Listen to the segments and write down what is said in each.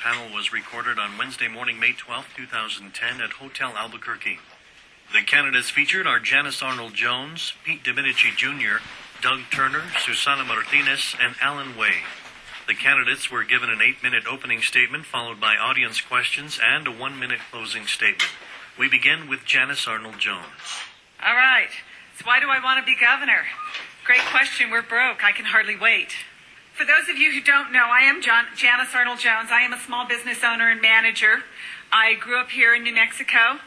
panel was recorded on Wednesday morning, May 12, 2010 at Hotel Albuquerque. The candidates featured are Janice Arnold-Jones, Pete Dominici Jr., Doug Turner, Susana Martinez, and Alan Way. The candidates were given an 8-minute opening statement followed by audience questions and a 1-minute closing statement. We begin with Janice Arnold-Jones. All right. So why do I want to be governor? Great question. We're broke. I can hardly wait. For those of you who don't know, I am Janice Arnold-Jones. I am a small business owner and manager. I grew up here in New Mexico.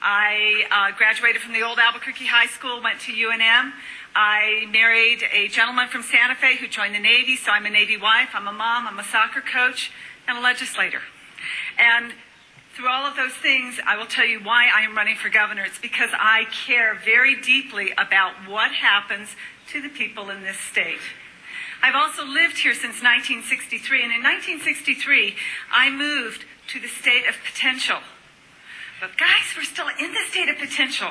I graduated from the old Albuquerque High School, went to UNM. I married a gentleman from Santa Fe who joined the Navy, so I'm a Navy wife. I'm a mom, I'm a soccer coach, and a legislator. And through all of those things, I will tell you why I am running for governor. It's because I care very deeply about what happens to the people in this state. I've also lived here since 1963, and in 1963, I moved to the state of potential. But guys, we're still in the state of potential.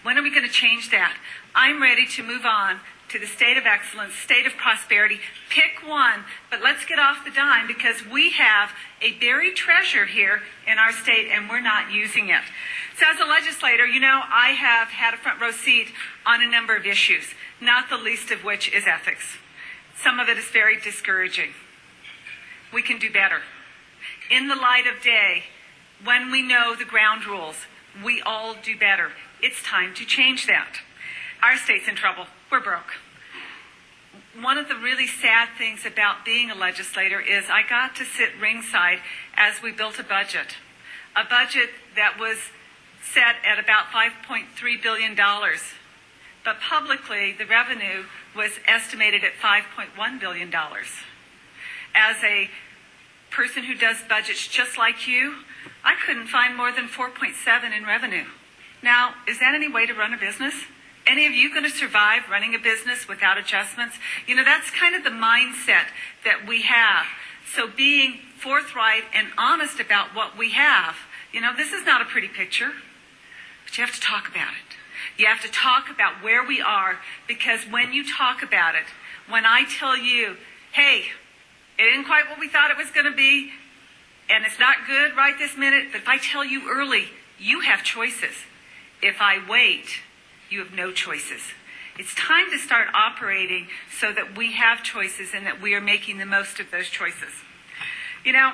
When are we going to change that? I'm ready to move on to the state of excellence, state of prosperity. Pick one, but let's get off the dime because we have a buried treasure here in our state and we're not using it. So as a legislator, you know, I have had a front row seat on a number of issues, not the least of which is ethics. Some of it is very discouraging. We can do better. In the light of day, when we know the ground rules, we all do better. It's time to change that. Our state's in trouble. We're broke. One of the really sad things about being a legislator is I got to sit ringside as we built a budget that was set at about $5.3 billion. But publicly, the revenue was estimated at $5.1 billion. As a person who does budgets just like you, I couldn't find more than 4.7 in revenue. Now, is that any way to run a business? Any of you going to survive running a business without adjustments? You know, that's kind of the mindset that we have. So being forthright and honest about what we have, you know, this is not a pretty picture, but you have to talk about it. You have to talk about where we are, because when you talk about it, when I tell you, hey, it isn't quite what we thought it was going to be, and it's not good right this minute, but if I tell you early, you have choices. If I wait, you have no choices. It's time to start operating so that we have choices and that we are making the most of those choices. You know,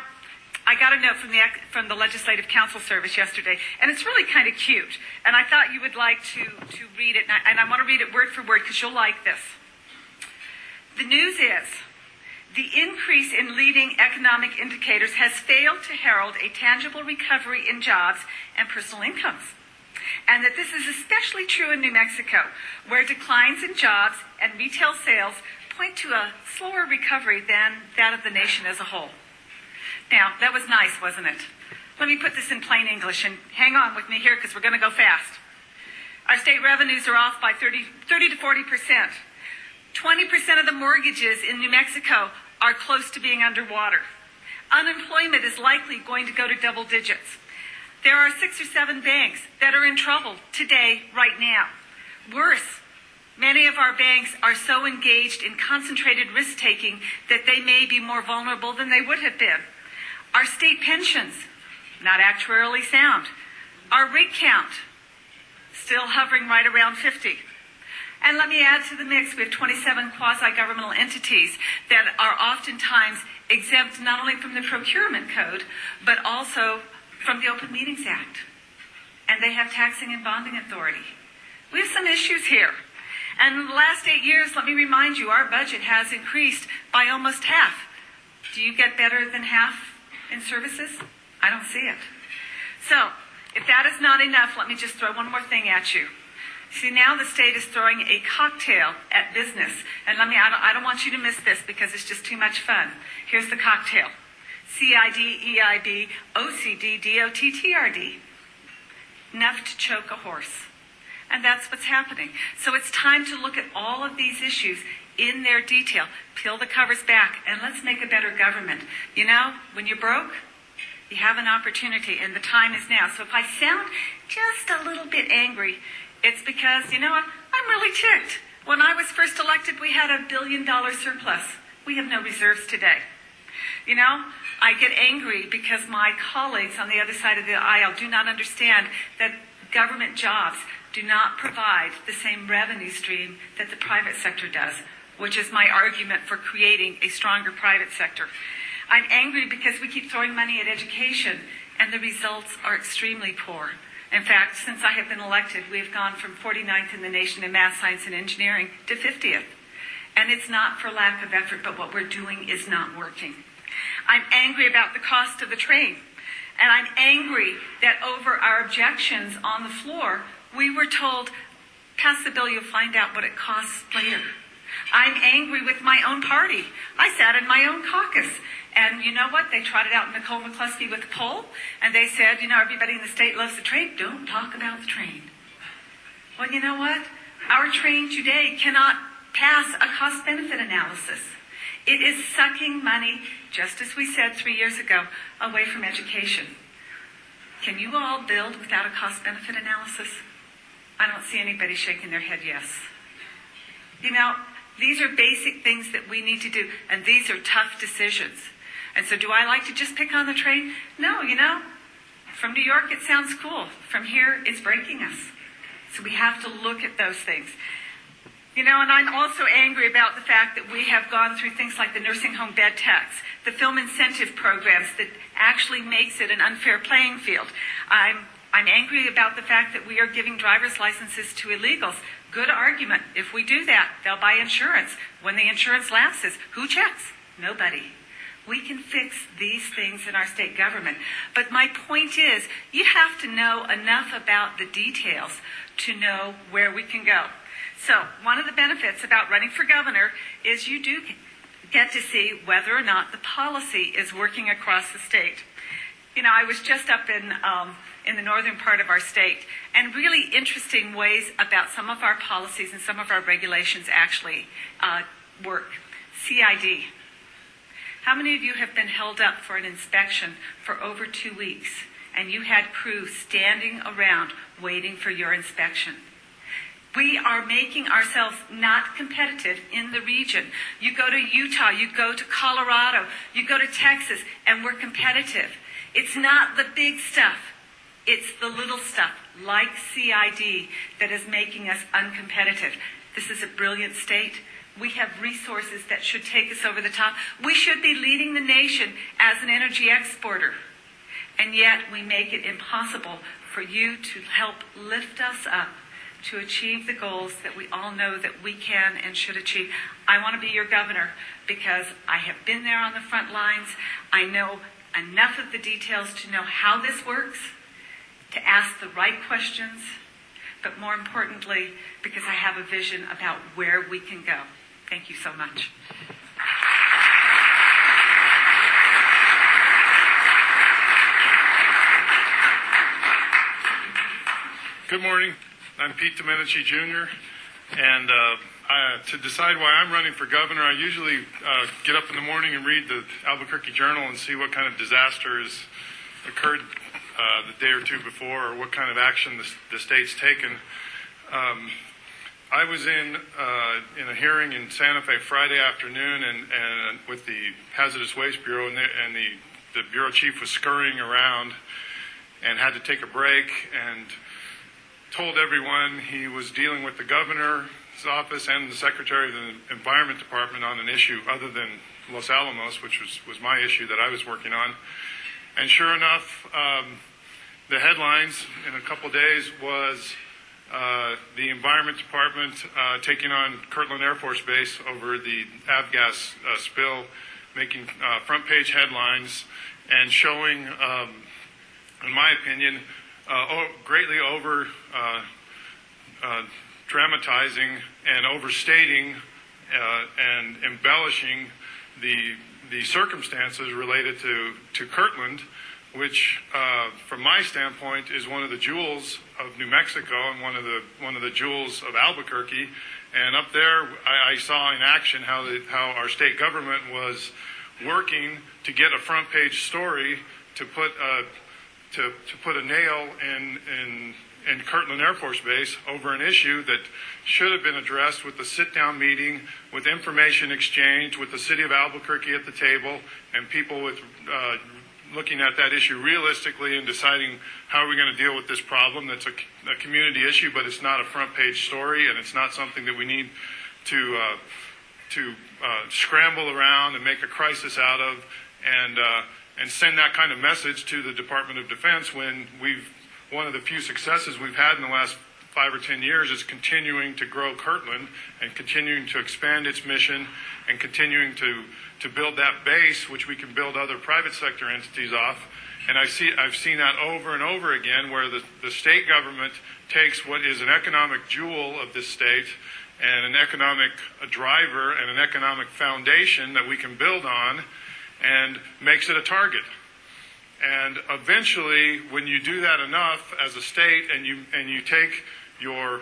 I got a note from the Legislative Council Service yesterday, and it's really kind of cute. And I thought you would like to read it, and I want to read it word for word because you'll like this. The news is, the increase in leading economic indicators has failed to herald a tangible recovery in jobs and personal incomes. And that this is especially true in New Mexico, where declines in jobs and retail sales point to a slower recovery than that of the nation as a whole. Now, that was nice, wasn't it? Let me put this in plain English, and hang on with me here because we're going to go fast. Our state revenues are off by 30 to 40%. 20% of the mortgages in New Mexico are close to being underwater. Unemployment is likely going to go to double digits. There are 6 or 7 banks that are in trouble today, right now. Worse, many of our banks are so engaged in concentrated risk-taking that they may be more vulnerable than they would have been. Our state pensions, not actuarially sound. Our rig count, still hovering right around 50. And let me add to the mix, we have 27 quasi-governmental entities that are oftentimes exempt not only from the procurement code, but also from the Open Meetings Act. And they have taxing and bonding authority. We have some issues here. And in the last 8 years, let me remind you, our budget has increased by almost half. Do you get better than half in services? I don't see it. So, if that is not enough, let me just throw one more thing at you. See, now the state is throwing a cocktail at business. And I don't want you to miss this because it's just too much fun. Here's the cocktail. CID, EIB, OCD, DOTTRD. Enough to choke a horse. And that's what's happening. So it's time to look at all of these issues in their detail. Peel the covers back and let's make a better government. You know, when you're broke, you have an opportunity and the time is now. So if I sound just a little bit angry, it's because, you know what, I'm really ticked. When I was first elected, we had $1 billion surplus. We have no reserves today. You know, I get angry because my colleagues on the other side of the aisle do not understand that government jobs do not provide the same revenue stream that the private sector does, which is my argument for creating a stronger private sector. I'm angry because we keep throwing money at education, and the results are extremely poor. In fact, since I have been elected, we have gone from 49th in the nation in math, science, and engineering to 50th. And it's not for lack of effort, but what we're doing is not working. I'm angry about the cost of the train. And I'm angry that over our objections on the floor, we were told, pass the bill, you'll find out what it costs later. I'm angry with my own party. I sat in my own caucus. And you know what? They trotted out Nicole McCluskey with a poll, and they said, everybody in the state loves the train. Don't talk about the train. Well, you know what? Our train today cannot pass a cost-benefit analysis. It is sucking money, just as we said 3 years ago, away from education. Can you all build without a cost-benefit analysis? I don't see anybody shaking their head yes. These are basic things that we need to do, and these are tough decisions. And so do I like to just pick on the train? No, from New York it sounds cool. From here it's breaking us. So we have to look at those things. And I'm also angry about the fact that we have gone through things like the nursing home bed tax, the film incentive programs that actually makes it an unfair playing field. I'm angry about the fact that we are giving driver's licenses to illegals. Good argument. If we do that, they'll buy insurance. When the insurance lapses, who checks? Nobody. We can fix these things in our state government. But my point is, you have to know enough about the details to know where we can go. So one of the benefits about running for governor is you do get to see whether or not the policy is working across the state. I was just up in the northern part of our state, and really interesting ways about some of our policies and some of our regulations actually work. CID. How many of you have been held up for an inspection for over 2 weeks, and you had crews standing around waiting for your inspection? We are making ourselves not competitive in the region. You go to Utah, you go to Colorado, you go to Texas, and we're competitive. It's not the big stuff. It's the little stuff, like CID, that is making us uncompetitive. This is a brilliant state. We have resources that should take us over the top. We should be leading the nation as an energy exporter. And yet we make it impossible for you to help lift us up to achieve the goals that we all know that we can and should achieve. I want to be your governor because I have been there on the front lines. I know enough of the details to know how this works, to ask the right questions, but more importantly, because I have a vision about where we can go. Thank you so much. Good morning. I'm Pete Domenici Jr. And to decide why I'm running for governor, I usually get up in the morning and read the Albuquerque Journal and see what kind of disaster has occurred the day or two before, or what kind of action the state's taken. I was in a hearing in Santa Fe Friday afternoon, and with the Hazardous Waste Bureau, and the bureau chief was scurrying around and had to take a break and told everyone he was dealing with the governor's office and the secretary of the Environment Department on an issue other than Los Alamos, which was my issue that I was working on. And sure enough, the headlines in a couple days was the Environment Department taking on Kirtland Air Force Base over the avgas spill, making front page headlines and showing, in my opinion, greatly over dramatizing and overstating and embellishing the circumstances related to Kirtland, which, from my standpoint, is one of the jewels of New Mexico and one of the jewels of Albuquerque. And up there, I saw in action how our state government was working to get a front page story to put a nail in Kirtland Air Force Base over an issue that should have been addressed with a sit-down meeting, with information exchange, with the city of Albuquerque at the table, and people with looking at that issue realistically and deciding how are we going to deal with this problem that's a community issue, but it's not a front-page story, and it's not something that we need to scramble around and make a crisis out of, and send that kind of message to the Department of Defense when one of the few successes we've had in the last 5 or 10 years is continuing to grow Kirtland and continuing to expand its mission and continuing to build that base, which we can build other private sector entities off. And I've seen that over and over again, where the state government takes what is an economic jewel of this state and an economic driver and an economic foundation that we can build on and makes it a target. And eventually, when you do that enough as a state and you take your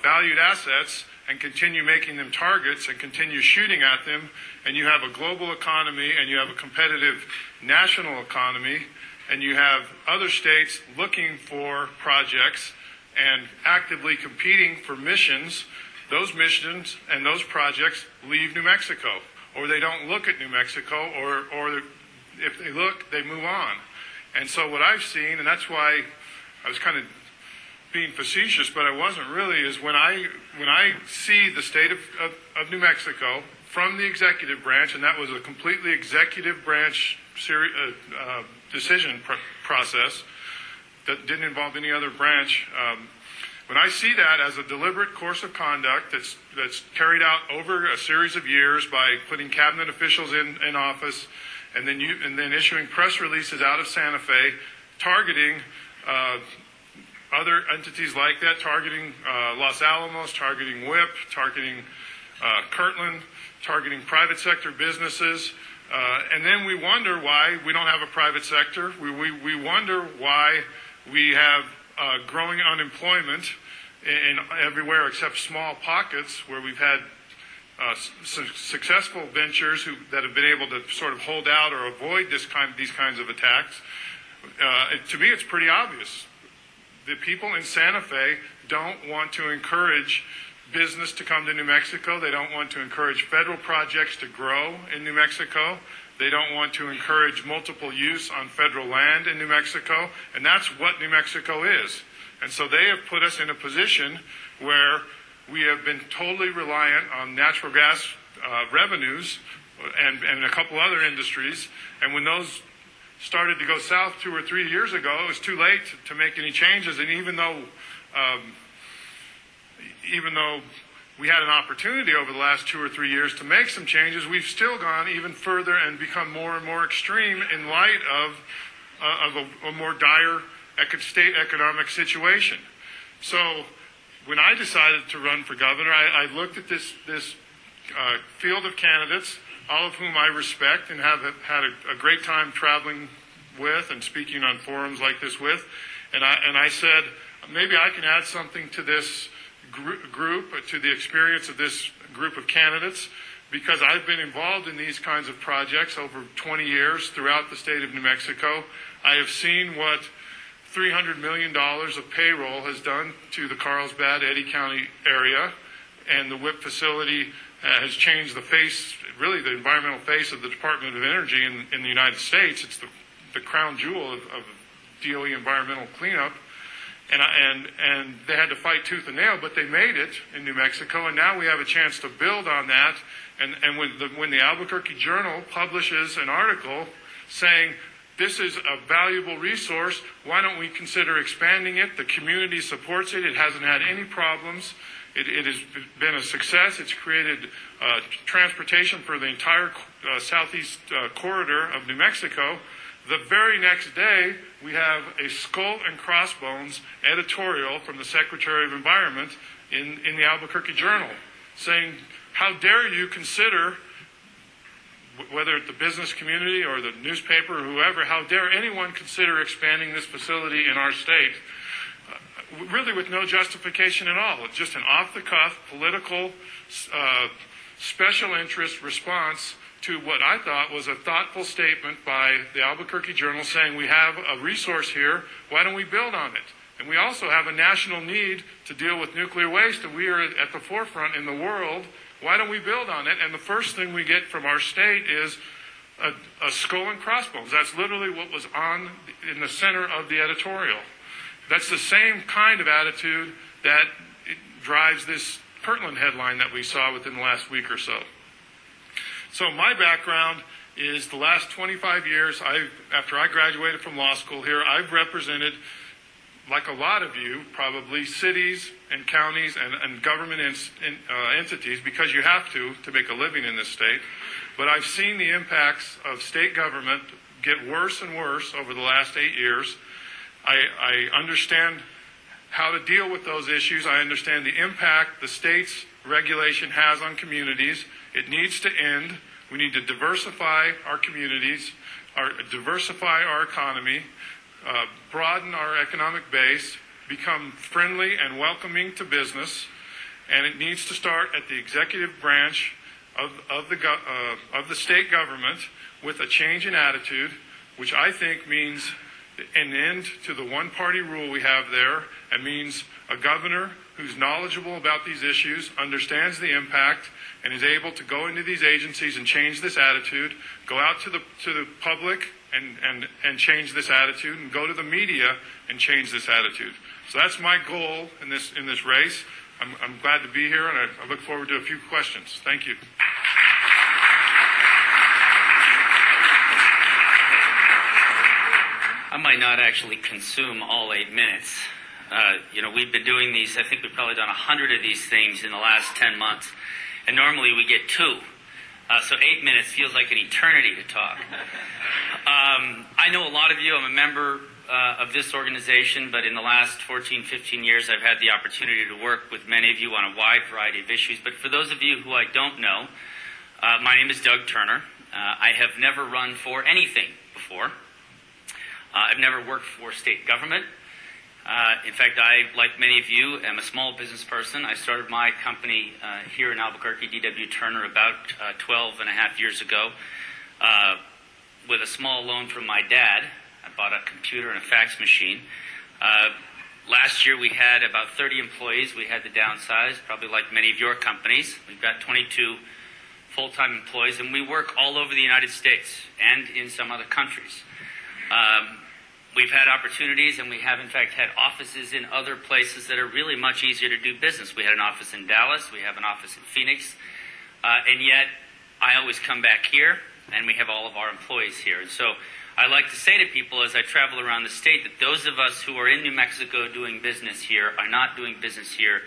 valued assets and continue making them targets and continue shooting at them, and you have a global economy and you have a competitive national economy and you have other states looking for projects and actively competing for missions, those missions and those projects leave New Mexico, or they don't look at New Mexico, or if they look, they move on. And so what I've seen, and that's why I was kind of being facetious, but I wasn't really, is when I see the state of New Mexico from the executive branch, and that was a completely executive branch decision process that didn't involve any other branch. When I see that as a deliberate course of conduct that's carried out over a series of years by putting cabinet officials in office, and then issuing press releases out of Santa Fe, targeting other entities like that, targeting Los Alamos, targeting WIP, targeting Kirtland, targeting private sector businesses, and then we wonder why we don't have a private sector. We wonder why we have growing unemployment in everywhere except small pockets where we've had successful ventures that have been able to sort of hold out or avoid these kinds of attacks. To me, it's pretty obvious. The people in Santa Fe don't want to encourage business to come to New Mexico. They don't want to encourage federal projects to grow in New Mexico. They don't want to encourage multiple use on federal land in New Mexico. And that's what New Mexico is. And so they have put us in a position where we have been totally reliant on natural gas revenues and a couple other industries. And when those started to go south 2 or 3 years ago, it was too late to make any changes. And even though we had an opportunity over the last 2 or 3 years to make some changes, we've still gone even further and become more and more extreme in light of a more dire state economic situation. So when I decided to run for governor, I looked at this field of candidates, all of whom I respect and have had a great time traveling with and speaking on forums like this with, and I said, maybe I can add something to this group, to the experience of this group of candidates, because I've been involved in these kinds of projects over 20 years throughout the state of New Mexico. I have seen what $300 million of payroll has done to the Carlsbad, Eddy County area, and the WIP facility has changed the face, really the environmental face of the Department of Energy in the United States. It's the crown jewel of DOE environmental cleanup. And they had to fight tooth and nail, but they made it in New Mexico, and now we have a chance to build on that. And when the Albuquerque Journal publishes an article saying, this is a valuable resource, why don't we consider expanding it? The community supports it. It hasn't had any problems. It has been a success. It's created transportation for the entire southeast corridor of New Mexico. The very next day, we have a skull and crossbones editorial from the Secretary of Environment in the Albuquerque Journal saying, how dare you consider, whether it's the business community or the newspaper or whoever, how dare anyone consider expanding this facility in our state, really with no justification at all. It's just an off-the-cuff, political, special interest response to what I thought was a thoughtful statement by the Albuquerque Journal saying, we have a resource here, why don't we build on it? And we also have a national need to deal with nuclear waste, and we are at the forefront in the world. Why don't we build on it? And the first thing we get from our state is a skull and crossbones. That's literally what was in the center of the editorial. That's the same kind of attitude that drives this Kirtland headline that we saw within the last week or so. So my background is the last 25 years, after I graduated from law school here, I've represented, like a lot of you, probably cities and counties and government entities, because you have to make a living in this state. But I've seen the impacts of state government get worse and worse over the last 8 years. I understand how to deal with those issues. I understand the impact the state's regulation has on communities. It needs to end. We need to diversify our communities, diversify our economy, broaden our economic base, become friendly and welcoming to business, and it needs to start at the executive branch of the state government with a change in attitude, which I think means an end to the one-party rule we have there, and means a governor who's knowledgeable about these issues, understands the impact, and is able to go into these agencies and change this attitude, go out to the public and change this attitude, and go to the media and change this attitude. So that's my goal in this race. I'm glad to be here, and I look forward to a few questions. Thank you. I might not actually consume all 8 minutes. We've been doing these, I think we've probably done 100 of these things in the last 10 months, and normally we get 2. So 8 minutes feels like an eternity to talk. I know a lot of you. I'm a member of this organization, but in the last 14, 15 years, I've had the opportunity to work with many of you on a wide variety of issues. But for those of you who I don't know, my name is Doug Turner. I have never run for anything before. I've never worked for state government. In fact, I, like many of you, am a small business person. I started my company here in Albuquerque, D.W. Turner, about 12 and a half years ago with a small loan from my dad. I bought a computer and a fax machine. Last year we had about 30 employees. We had to downsize, probably like many of your companies. We've got 22 full-time employees, and we work all over the United States and in some other countries. We've had opportunities, and we have, in fact, had offices in other places that are really much easier to do business. We had an office in Dallas. We have an office in Phoenix. And yet, I always come back here, and we have all of our employees here. And so I like to say to people as I travel around the state that those of us who are in New Mexico doing business here are not doing business here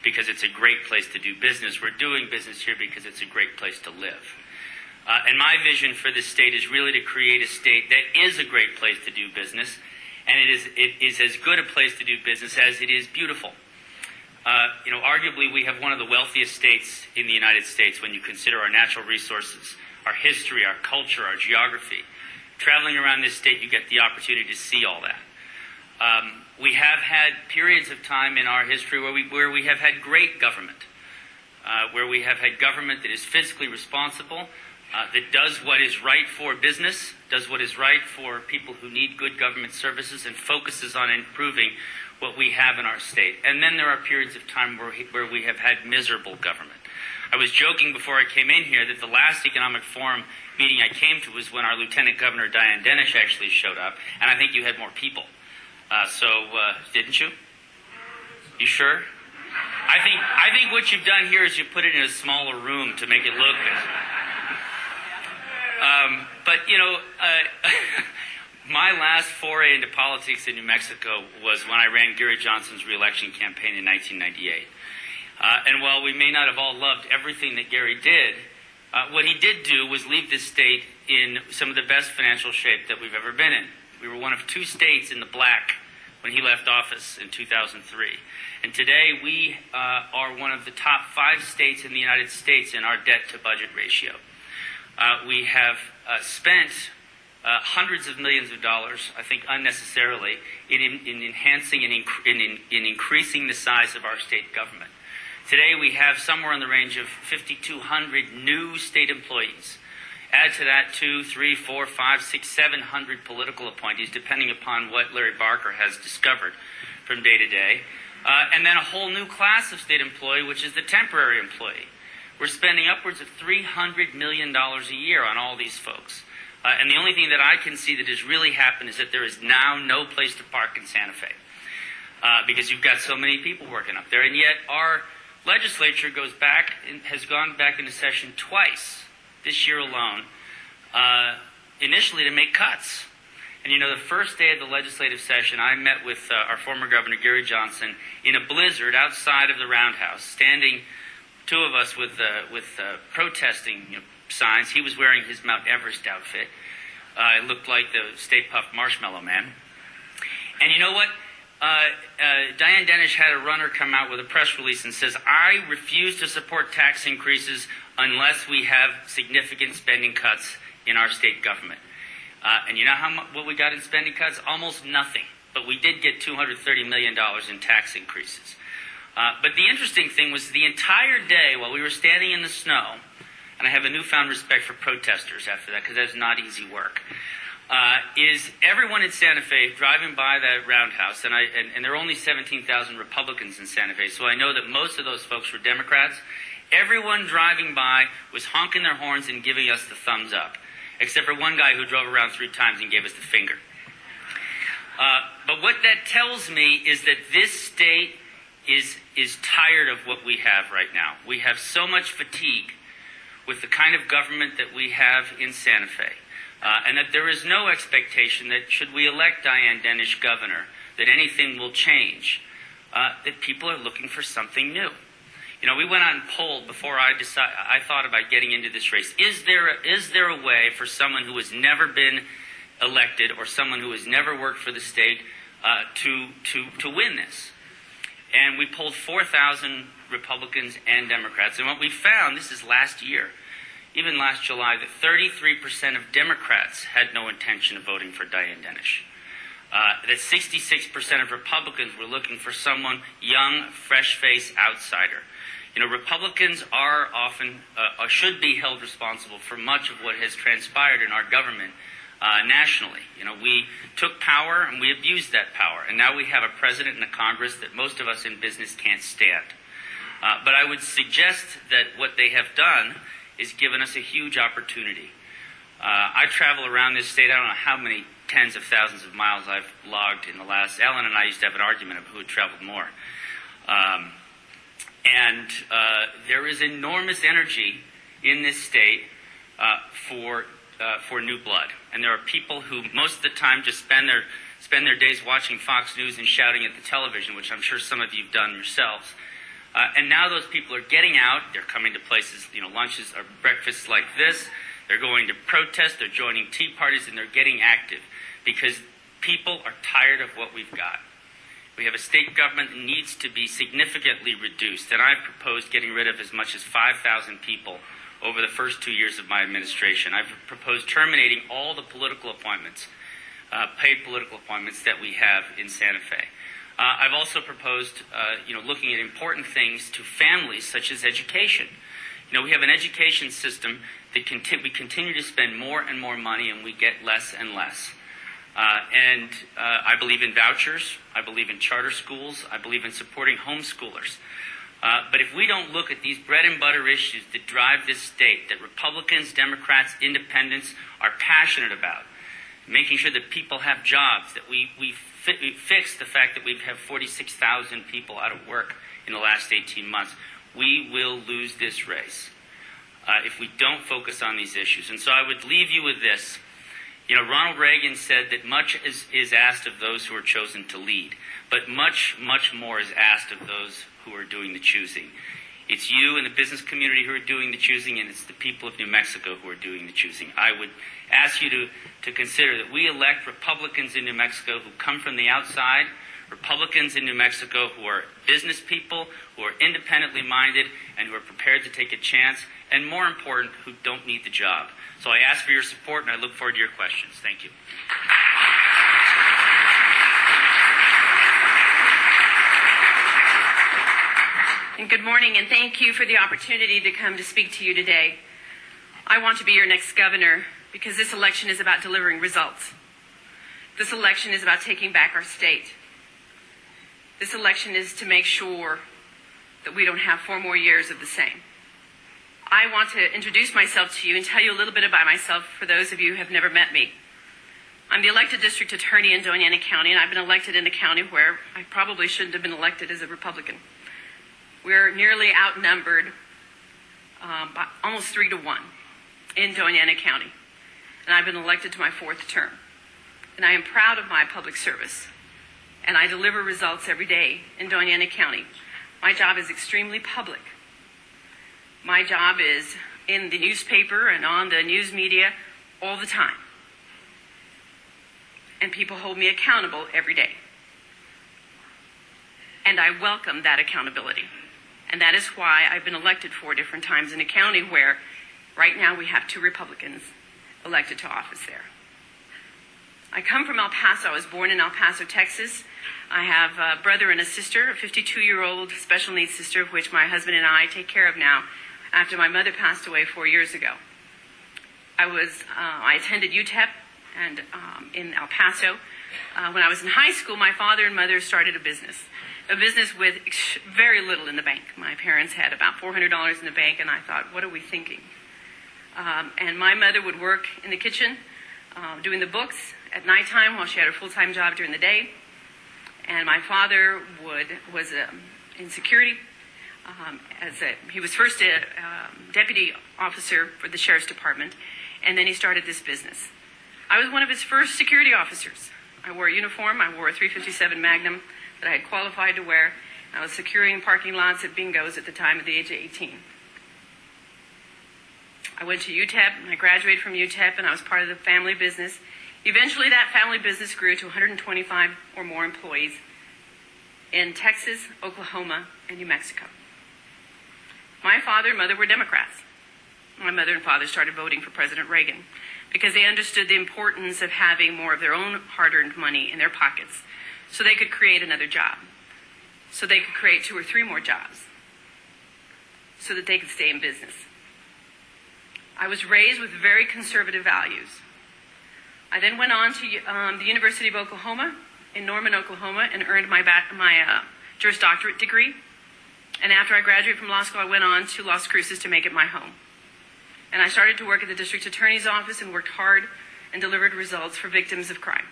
because it's a great place to do business. We're doing business here because it's a great place to live. And my vision for this state is really to create a state that is a great place to do business, and it is as good a place to do business as it is beautiful. Arguably, we have one of the wealthiest states in the United States when you consider our natural resources, our history, our culture, our geography. Traveling around this state, you get the opportunity to see all that. We have had periods of time in our history where we have had great government, where we have had government that is fiscally responsible, that does what is right for business, does what is right for people who need good government services, and focuses on improving what we have in our state. And then there are periods of time where we have had miserable government. I was joking before I came in here that the last economic forum meeting I came to was when our Lieutenant Governor Diane Dennis actually showed up, and I think you had more people. Didn't you? You sure? I think what you've done here is you put it in a smaller room to make it look good. My last foray into politics in New Mexico was when I ran Gary Johnson's re-election campaign in 1998. And while we may not have all loved everything that Gary did, what he did do was leave this state in some of the best financial shape that we've ever been in. We were one of 2 states in the black when he left office in 2003. And today we are one of the top 5 states in the United States in our debt-to-budget ratio. We have spent hundreds of millions of dollars, I think unnecessarily, in enhancing and in increasing the size of our state government. Today we have somewhere in the range of 5,200 new state employees. Add to that 2, 3, 4, 5, 6, 700 political appointees, depending upon what Larry Barker has discovered from day to day. And then a whole new class of state employee, which is the temporary employee. We're spending upwards of $300 million a year on all these folks. And the only thing that I can see that has really happened is that there is now no place to park in Santa Fe. Because you've got so many people working up there. And yet our legislature has gone back into session twice this year alone, initially to make cuts. And the first day of the legislative session, I met with our former governor, Gary Johnson, in a blizzard outside of the Roundhouse, standing, two of us with protesting signs. He was wearing his Mount Everest outfit. It looked like the Stay Puft Marshmallow Man. And you know what? Diane Dennis had a runner come out with a press release and says, I refuse to support tax increases unless we have significant spending cuts in our state government. And you know what we got in spending cuts? Almost nothing. But we did get $230 million in tax increases. But the interesting thing was the entire day while we were standing in the snow, and I have a newfound respect for protesters after that because that's not easy work, is everyone in Santa Fe driving by that Roundhouse, and there are only 17,000 Republicans in Santa Fe, so I know that most of those folks were Democrats. Everyone driving by was honking their horns and giving us the thumbs up, except for one guy who drove around 3 times and gave us the finger. But what that tells me is that this state is tired of what we have right now. We have so much fatigue with the kind of government that we have in Santa Fe. And that there is no expectation that should we elect Diane Dennis governor, that anything will change, that people are looking for something new. We went out and polled before I thought about getting into this race. Is there a way for someone who has never been elected or someone who has never worked for the state to win this? And we polled 4,000 Republicans and Democrats. And what we found, this is last year, even last July, that 33% of Democrats had no intention of voting for Diane Dennis. That 66% of Republicans were looking for someone young, fresh-faced outsider. Republicans are often, should be held responsible for much of what has transpired in our government nationally. We took power and we abused that power. And now we have a president and a Congress that most of us in business can't stand. But I would suggest that what they have done is given us a huge opportunity. I travel around this state. I don't know how many tens of thousands of miles I've logged in the last. Ellen and I used to have an argument of who had traveled more. And there is enormous energy in this state for new blood. And there are people who most of the time just spend their days watching Fox News and shouting at the television, which I'm sure some of you have done yourselves. And now those people are getting out. They're coming to places, lunches or breakfasts like this. They're going to protest. They're joining tea parties, and they're getting active because people are tired of what we've got. We have a state government that needs to be significantly reduced, and I've proposed getting rid of as much as 5,000 people over the first 2 years of my administration. I've proposed terminating all the political appointments, paid political appointments that we have in Santa Fe. I've also proposed, looking at important things to families, such as education. We have an education system that we continue to spend more and more money, and we get less and less. And I believe in vouchers. I believe in charter schools. I believe in supporting homeschoolers. But if we don't look at these bread and butter issues that drive this state, that Republicans, Democrats, independents are passionate about, making sure that people have jobs, that we fix the fact that we have 46,000 people out of work in the last 18 months, we will lose this race if we don't focus on these issues. And so I would leave you with this. Ronald Reagan said that much is asked of those who are chosen to lead, but much, much more is asked of those who are doing the choosing. It's you and the business community who are doing the choosing, and it's the people of New Mexico who are doing the choosing. I would ask you to consider that we elect Republicans in New Mexico who come from the outside, Republicans in New Mexico who are business people, who are independently minded, and who are prepared to take a chance, and more important, who don't need the job. So I ask for your support, and I look forward to your questions. Thank you. And good morning, and thank you for the opportunity to come to speak to you today. I want to be your next governor because this election is about delivering results. This election is about taking back our state. This election is to make sure that we don't have 4 more years of the same. I want to introduce myself to you and tell you a little bit about myself for those of you who have never met me. I'm the elected district attorney in Doña Ana County, and I've been elected in a county where I probably shouldn't have been elected as a Republican. We're nearly outnumbered by almost 3 to 1 in Doña Ana County, and I've been elected to my 4th term. And I am proud of my public service, and I deliver results every day in Doña Ana County. My job is extremely public. My job is in the newspaper and on the news media all the time. And people hold me accountable every day. And I welcome that accountability. And that is why I've been elected 4 different times in a county where right now we have 2 Republicans elected to office there. I come from El Paso. I was born in El Paso, Texas. I have a brother and a sister, a 52-year-old special needs sister, of which my husband and I take care of now after my mother passed away 4 years ago. I attended UTEP and in El Paso. When I was in high school, my father and mother started a business with very little in the bank. My parents had about $400 in the bank, and I thought, what are we thinking? And my mother would work in the kitchen doing the books at nighttime while she had her full-time job during the day. And my father was in security. He was first a deputy officer for the sheriff's department, and then he started this business. I was one of his first security officers. I wore a uniform. I wore a .357 Magnum that I had qualified to wear. I was securing parking lots at bingos at the time at the age of 18. I went to UTEP, and I graduated from UTEP, and I was part of the family business. Eventually, that family business grew to 125 or more employees in Texas, Oklahoma, and New Mexico. My father and mother were Democrats. My mother and father started voting for President Reagan because they understood the importance of having more of their own hard-earned money in their pockets so they could create another job, so they could create 2 or 3 more jobs, so that they could stay in business. I was raised with very conservative values. I then went on to the University of Oklahoma in Norman, Oklahoma, and earned my Juris Doctorate degree. And after I graduated from law school, I went on to Las Cruces to make it my home. And I started to work at the district attorney's office and worked hard and delivered results for victims of crime.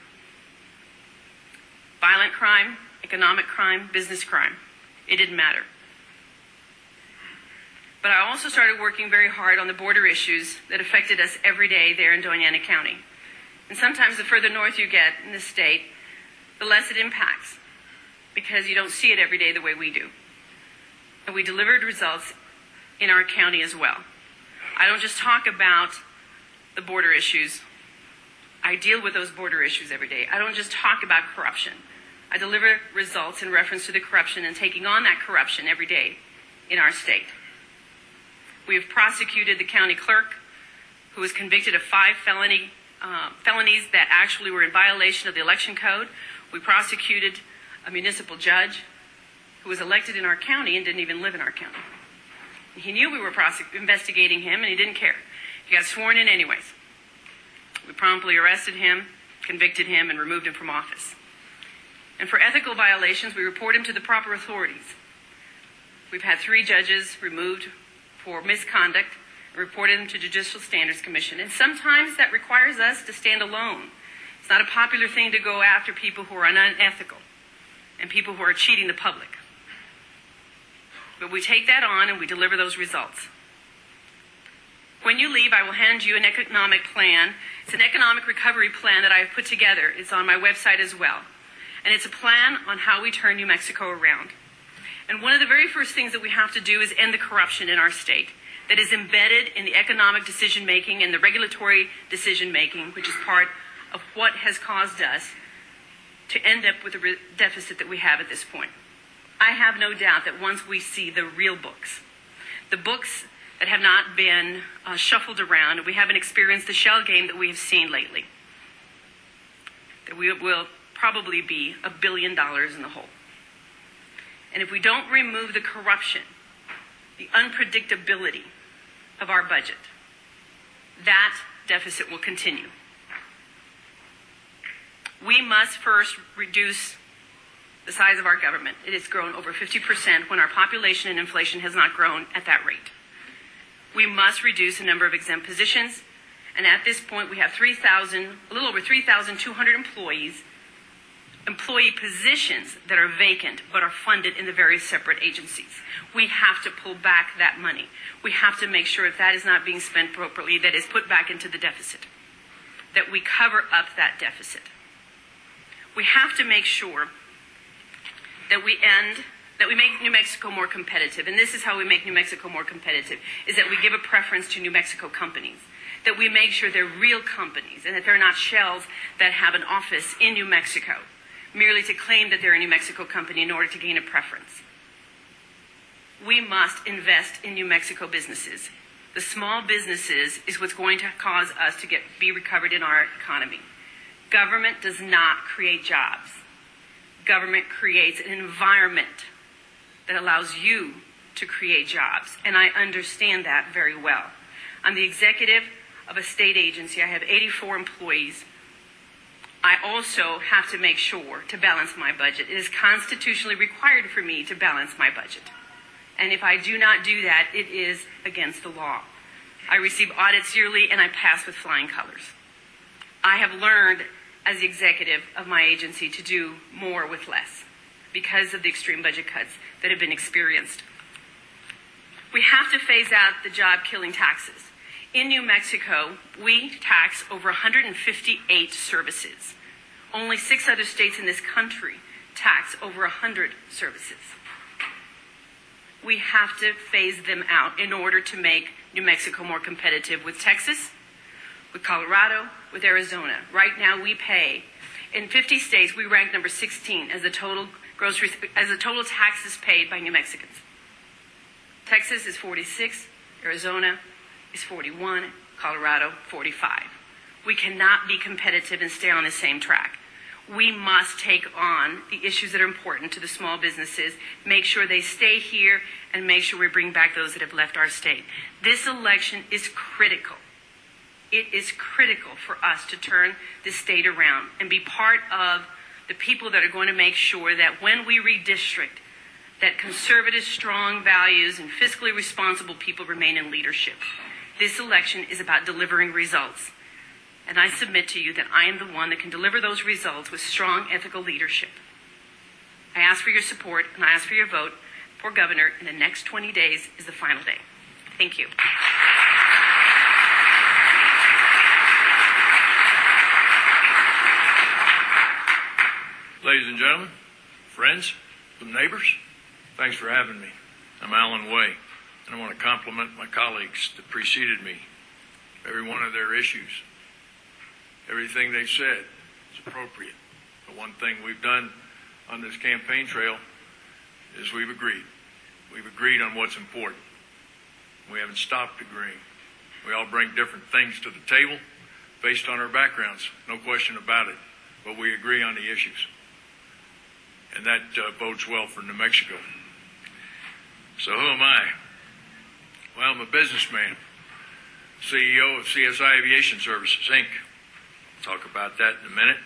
Violent crime, economic crime, business crime. It didn't matter. But I also started working very hard on the border issues that affected us every day there in Doña Ana County. And sometimes the further north you get in the state, the less it impacts, because you don't see it every day the way we do. And we delivered results in our county as well. I don't just talk about the border issues. I deal with those border issues every day. I don't just talk about corruption. I deliver results in reference to the corruption and taking on that corruption every day in our state. We have prosecuted the county clerk, who was convicted of 5 felonies that actually were in violation of the election code. We prosecuted a municipal judge who was elected in our county and didn't even live in our county. He knew we were investigating him, and he didn't care. He got sworn in anyways. We promptly arrested him, convicted him, and removed him from office. And for ethical violations, we report him to the proper authorities. We've had 3 judges removed for misconduct and reported them to Judicial Standards Commission. And sometimes that requires us to stand alone. It's not a popular thing to go after people who are unethical and people who are cheating the public. But we take that on and we deliver those results. When you leave, I will hand you an economic plan. It's an economic recovery plan that I've put together. It's on my website as well. And it's a plan on how we turn New Mexico around. And one of the very first things that we have to do is end the corruption in our state that is embedded in the economic decision-making and the regulatory decision-making, which is part of what has caused us to end up with the deficit that we have at this point. I have no doubt that once we see the real books, the books that have not been shuffled around, and we haven't experienced the shell game that we have seen lately, that we will probably be $1 billion in the hole. And if we don't remove the corruption, the unpredictability of our budget, that deficit will continue. We must first reduce the size of our government. It has grown over 50% when our population and inflation has not grown at that rate. We must reduce the number of exempt positions, and at this point we have a little over 3,200 employee positions that are vacant but are funded in the various separate agencies. We have to pull back that money. We have to make sure if that is not being spent appropriately, that is put back into the deficit, that we cover up that deficit. We have to make sure that we make New Mexico more competitive. And this is how we make New Mexico more competitive, is that we give a preference to New Mexico companies, that we make sure they're real companies and that they're not shells that have an office in New Mexico merely to claim that they're a New Mexico company in order to gain a preference. We must invest in New Mexico businesses. The small businesses is what's going to cause us to be recovered in our economy. Government does not create jobs. Government creates an environment that allows you to create jobs, and I understand that very well. I'm the executive of a state agency. I have 84 employees. I also have to make sure to balance my budget. It is constitutionally required for me to balance my budget. And if I do not do that, it is against the law. I receive audits yearly, and I pass with flying colors. I have learned as the executive of my agency to do more with less because of the extreme budget cuts that have been experienced. We have to phase out the job-killing taxes. In New Mexico, we tax over 158 services. Only 6 other states in this country tax over 100 services. We have to phase them out in order to make New Mexico more competitive with Texas, with Colorado, with Arizona. Right now we pay, in 50 states, we rank number 16 as the total taxes paid by New Mexicans. Texas is 46, Arizona is 41, Colorado 45. We cannot be competitive and stay on the same track. We must take on the issues that are important to the small businesses, make sure they stay here, and make sure we bring back those that have left our state. This election is critical. It is critical for us to turn this state around and be part of the people that are going to make sure that when we redistrict, that conservative, strong values and fiscally responsible people remain in leadership. This election is about delivering results. And I submit to you that I am the one that can deliver those results with strong ethical leadership. I ask for your support and I ask for your vote for governor, and the next 20 days is the final day. Thank you. Ladies and gentlemen, friends, and neighbors, thanks for having me. I'm Alan Way, and I want to compliment my colleagues that preceded me. Every one of their issues, everything they've said is appropriate. The one thing we've done on this campaign trail is we've agreed. We've agreed on what's important. We haven't stopped agreeing. We all bring different things to the table based on our backgrounds, no question about it, but we agree on the issues. And that bodes well for New Mexico. So who am I? Well, I'm a businessman, CEO of CSI Aviation Services, Inc. I'll talk about that in a minute,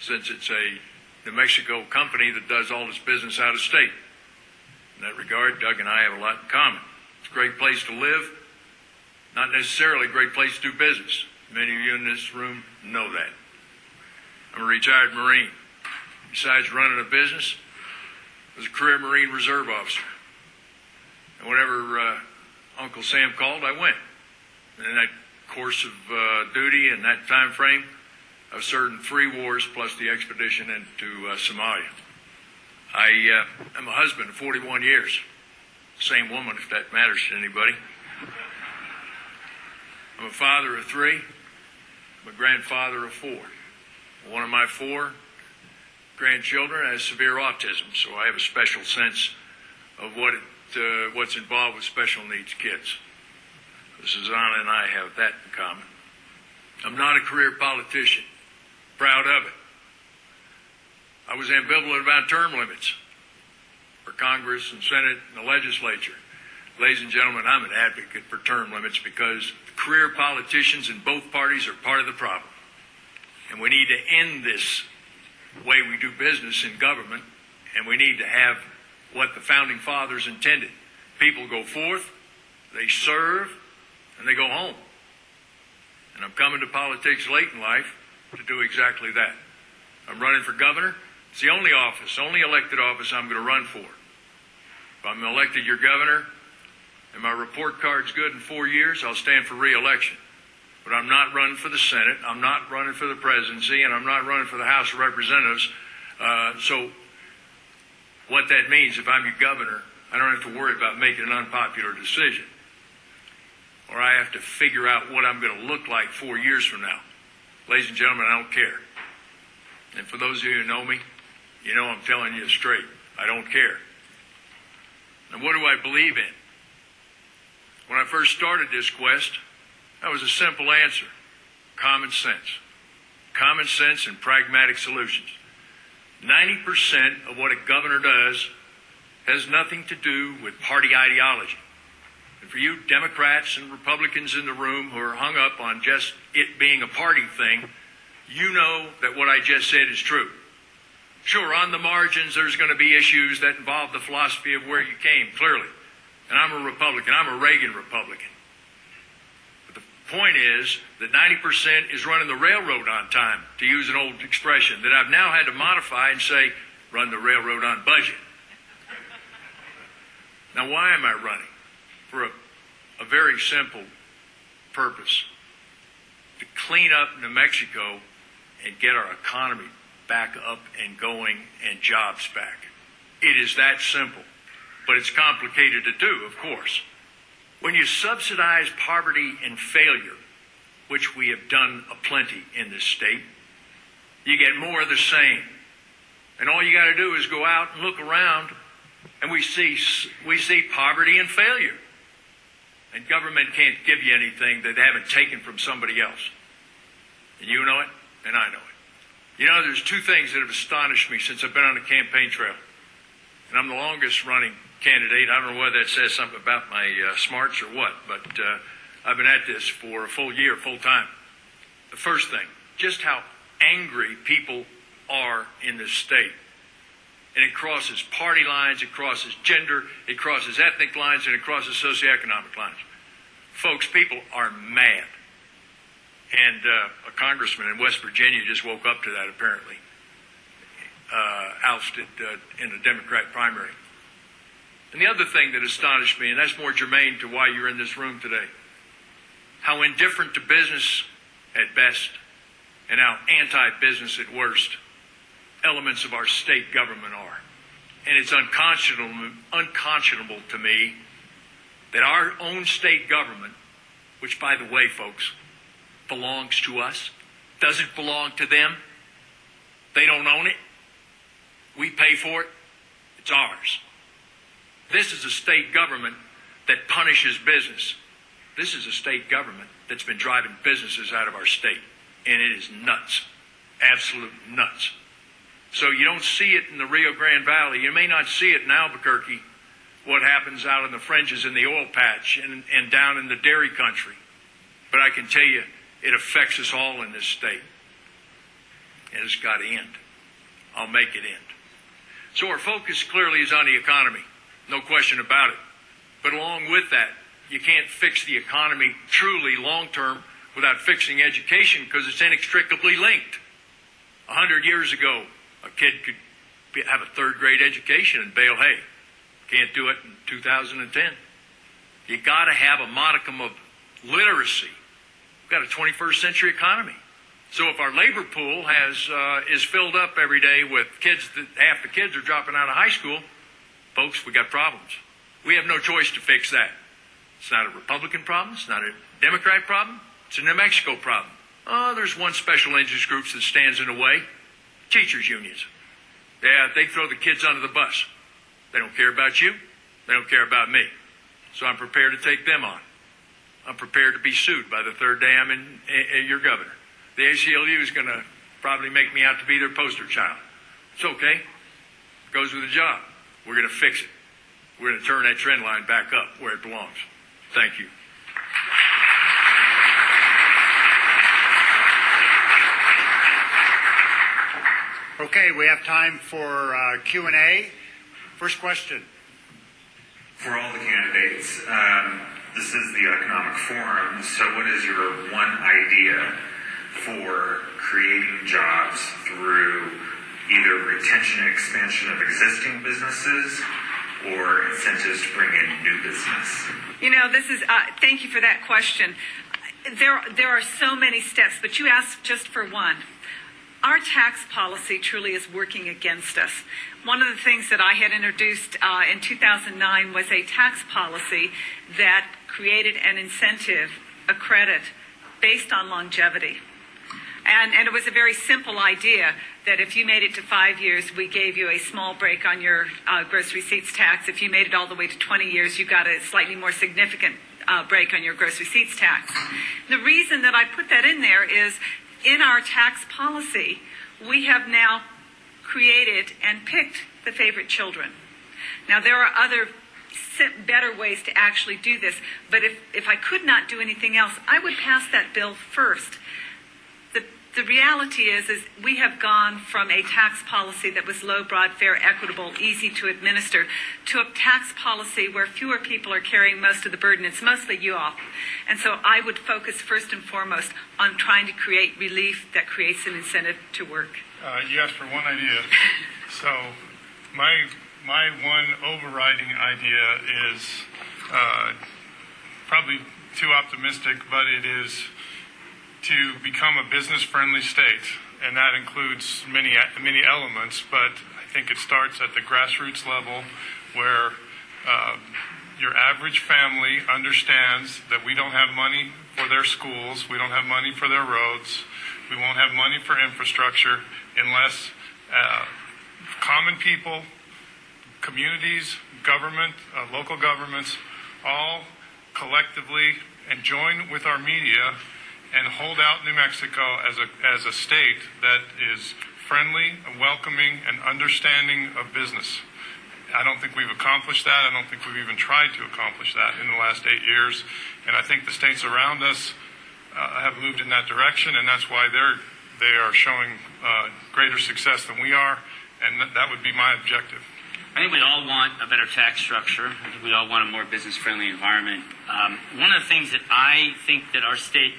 since it's a New Mexico company that does all its business out of state. In that regard, Doug and I have a lot in common. It's a great place to live, not necessarily a great place to do business. Many of you in this room know that. I'm a retired Marine. Besides running a business, I was a career Marine Reserve officer. And whenever Uncle Sam called, I went. And in that course of duty and that time frame, I served in 3 wars plus the expedition into Somalia. I'm a husband of 41 years. Same woman, if that matters to anybody. I'm a father of 3. I'm a grandfather of 4. One of my 4 grandchildren has severe autism, so I have a special sense of what's involved with special needs kids. Susanna and I have that in common. I'm not a career politician. Proud of it. I was ambivalent about term limits for Congress and Senate and the legislature. Ladies and gentlemen, I'm an advocate for term limits because career politicians in both parties are part of the problem. And we need to end this way we do business in government And we need to have what the Founding Fathers intended. People go forth, they serve, and they go home. And I'm coming to politics late in life to do exactly that. I'm running for governor. It's the only office, only elected office I'm going to run for. If I'm elected your governor and my report card's good in 4 years, I'll stand for re-election. But I'm not running for the Senate, I'm not running for the presidency, and I'm not running for the House of Representatives. So what that means, if I'm your governor, I don't have to worry about making an unpopular decision. Or I have to figure out what I'm going to look like 4 years from now. Ladies and gentlemen, I don't care. And for those of you who know me, you know I'm telling you straight. I don't care. And what do I believe in? When I first started this quest, that was a simple answer. Common sense. Common sense and pragmatic solutions. 90% of what a governor does has nothing to do with party ideology. And for you Democrats and Republicans in the room who are hung up on just it being a party thing, you know that what I just said is true. Sure, on the margins there's going to be issues that involve the philosophy of where you came, clearly. And I'm a Republican. I'm a Reagan Republican. But the point is that 90% is running the railroad on time, to use an old expression that I've now had to modify and say, run the railroad on budget. Now, why am I running? For a very simple purpose. To clean up New Mexico and get our economy back up and going and jobs back. It is that simple. But it's complicated to do, of course. When you subsidize poverty and failure, which we have done aplenty in this state, you get more of the same. And all you got to do is go out and look around, and we see poverty and failure. And government can't give you anything that they haven't taken from somebody else. And you know it, and I know it. You know, there's two things that have astonished me since I've been on the campaign trail. And I'm the longest running candidate. I don't know whether that says something about my smarts or what, but I've been at this for a full year, full time. The first thing, just how angry people are in this state. And it crosses party lines, it crosses gender, it crosses ethnic lines, and it crosses socioeconomic lines. Folks, people are mad. And a congressman in West Virginia just woke up to that, apparently. Ousted in a Democrat primary. And the other thing that astonished me, and that's more germane to why you're in this room today, how indifferent to business at best and how anti-business at worst elements of our state government are. And it's unconscionable to me that our own state government, which, by the way, folks, belongs to us, doesn't belong to them. They don't own it. We pay for it. It's ours. This is a state government that punishes business. This is a state government that's been driving businesses out of our state. And it is nuts. Absolute nuts. So you don't see it in the Rio Grande Valley. You may not see it in Albuquerque, what happens out in the fringes in the oil patch and down in the dairy country. But I can tell you, it affects us all in this state. And it's got to end. I'll make it end. So our focus clearly is on the economy. No question about it. But along with that, you can't fix the economy truly long-term without fixing education because it's inextricably linked. 100 years ago, a kid could have a third-grade education in Bale Hay. Can't do it in 2010. You got to have a modicum of literacy. We've got a 21st century economy. So if our labor pool is filled up every day with kids, that half the kids are dropping out of high school, folks, we got problems. We have no choice to fix that. It's not a Republican problem. It's not a Democrat problem. It's a New Mexico problem. Oh, there's one special interest group that stands in the way. Teachers' unions. Yeah, they throw the kids under the bus. They don't care about you. They don't care about me. So I'm prepared to take them on. I'm prepared to be sued by the third day I'm your governor. The ACLU is going to probably make me out to be their poster child. It's okay. It goes with the job. We're going to fix it. We're going to turn that trend line back up where it belongs. Thank you. Okay, we have time for Q&A. First question. For all the candidates, this is the Economic Forum, so what is your one idea for creating jobs through either retention and expansion of existing businesses or incentives to bring in new business? You know, this is, thank you for that question. There are so many steps, but you asked just for one. Our tax policy truly is working against us. One of the things that I had introduced in 2009 was a tax policy that created an incentive, a credit, based on longevity. And it was a very simple idea that if you made it to 5 years, we gave you a small break on your gross receipts tax. If you made it all the way to 20 years, you got a slightly more significant break on your gross receipts tax. The reason that I put that in there is in our tax policy, we have now created and picked the favorite children. Now, there are other better ways to actually do this, but if I could not do anything else, I would pass that bill first. The reality is we have gone from a tax policy that was low, broad, fair, equitable, easy to administer, to a tax policy where fewer people are carrying most of the burden. It's mostly you all. And so I would focus first and foremost on trying to create relief that creates an incentive to work. You asked for one idea. So my one overriding idea is probably too optimistic, but it is to become a business-friendly state, and that includes many elements, but I think it starts at the grassroots level where your average family understands that we don't have money for their schools, we don't have money for their roads, we won't have money for infrastructure unless common people, communities, government, local governments, all collectively and join with our media and hold out New Mexico as a state that is friendly, welcoming, and understanding of business. I don't think we've accomplished that. I don't think we've even tried to accomplish that in the last 8 years. And I think the states around us have moved in that direction, and that's why they are showing greater success than we are, and that would be my objective. I think we all want a better tax structure. I think we all want a more business-friendly environment. One of the things that I think that our state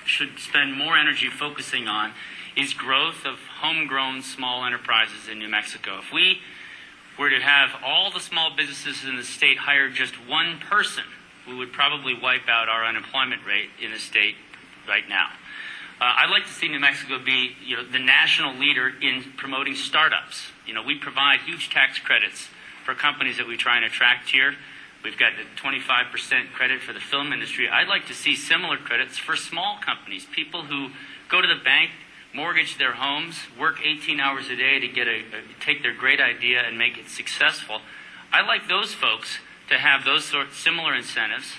should spend more energy focusing on is growth of homegrown small enterprises in New Mexico. If we were to have all the small businesses in the state hire just one person, we would probably wipe out our unemployment rate in the state right now. I'd like to see New Mexico be, the national leader in promoting startups. We provide huge tax credits for companies that we try and attract here. We've got the 25% credit for the film industry. I'd like to see similar credits for small companies, people who go to the bank, mortgage their homes, work 18 hours a day to take their great idea and make it successful. I'd like those folks to have those similar incentives,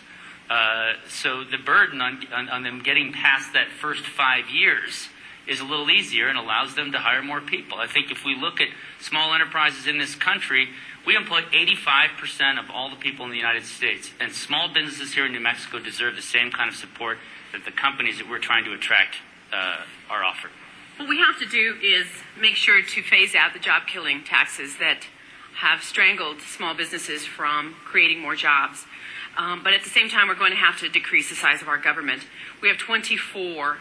so the burden on them getting past that first 5 years is a little easier and allows them to hire more people. I think if we look at small enterprises in this country, we employ 85% of all the people in the United States, and small businesses here in New Mexico deserve the same kind of support that the companies that we're trying to attract are offered. What we have to do is make sure to phase out the job-killing taxes that have strangled small businesses from creating more jobs. But at the same time, we're going to have to decrease the size of our government. We have 24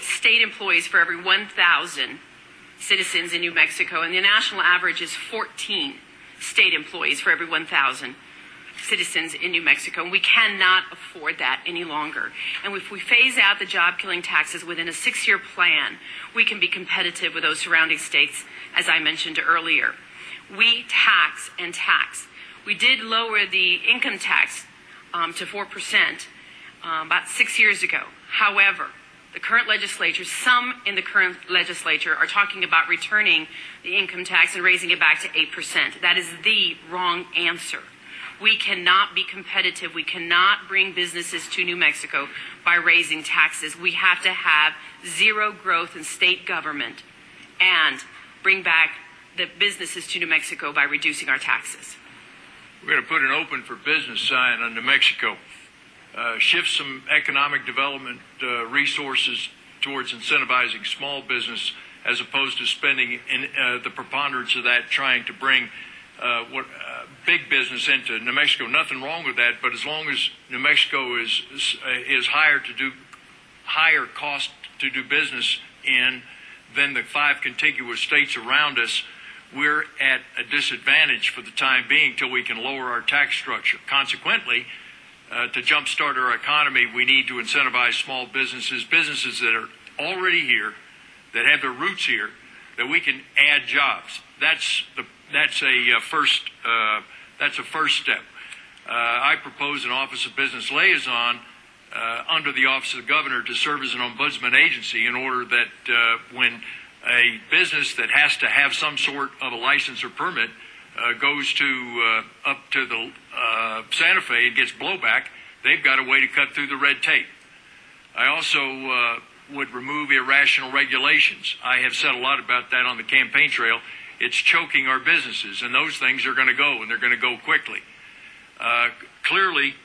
state employees for every 1,000 citizens in New Mexico, and the national average is 14 state employees for every 1,000 citizens in New Mexico, and we cannot afford that any longer. And if we phase out the job-killing taxes within a 6-year plan, we can be competitive with those surrounding states, as I mentioned earlier. We tax and tax. We did lower the income tax to 4% about 6 years ago. However, the current legislature, some in the current legislature are talking about returning the income tax and raising it back to 8%. That is the wrong answer. We cannot be competitive. We cannot bring businesses to New Mexico by raising taxes. We have to have zero growth in state government and bring back the businesses to New Mexico by reducing our taxes. We're going to put an open for business sign on New Mexico. Shift some economic development resources towards incentivizing small business as opposed to spending the preponderance of that trying to bring big business into New Mexico. Nothing wrong with that, but as long as New Mexico is higher cost to do business in than the 5 contiguous states around us, we're at a disadvantage for the time being till we can lower our tax structure. Consequently, to jumpstart our economy, we need to incentivize small businesses that are already here, that have their roots here, that we can add jobs. That's a first step. I propose an Office of Business Liaison under the Office of the Governor to serve as an ombudsman agency in order that when a business that has to have some sort of a license or permit goes to up to the Santa Fe and gets blowback, they've got a way to cut through the red tape. I also would remove irrational regulations. I have said a lot about that on the campaign trail. It's choking our businesses, and those things are going to go, and they're going to go quickly. Clearly,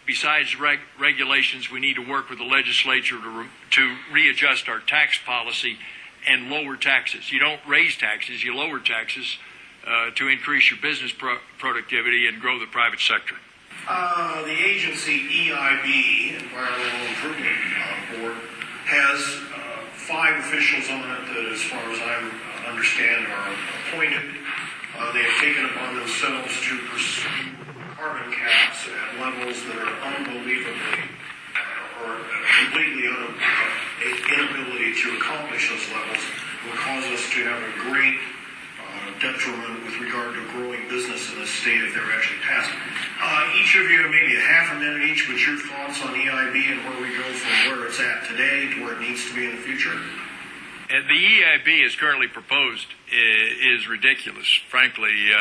besides regulations, we need to work with the legislature to readjust our tax policy and lower taxes. You don't raise taxes, you lower taxes to increase your business productivity and grow the private sector. The agency EIB, Environmental Improvement Board, has 5 officials on it that, as far as I understand, are appointed. They have taken upon themselves to pursue carbon caps at levels that are unbelievably or completely inability to accomplish those levels will cause us to have a great detriment with regard to growing business in this state if they're actually passed. Each of you, maybe a half a minute each, but your thoughts on EIB and where we go from where it's at today to where it needs to be in the future? And the EIB as currently proposed is ridiculous, frankly.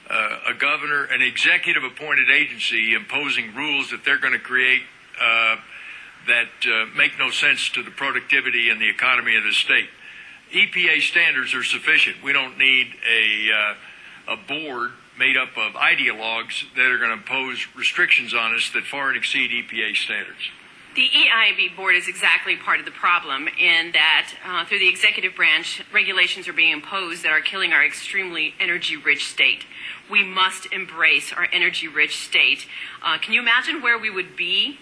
A governor, an executive appointed agency imposing rules that they're going to create that make no sense to the productivity and the economy of the state. EPA standards are sufficient. We don't need a board made up of ideologues that are going to impose restrictions on us that far exceed EPA standards. The EIB board is exactly part of the problem in that through the executive branch, regulations are being imposed that are killing our extremely energy-rich state. We must embrace our energy-rich state. Can you imagine where we would be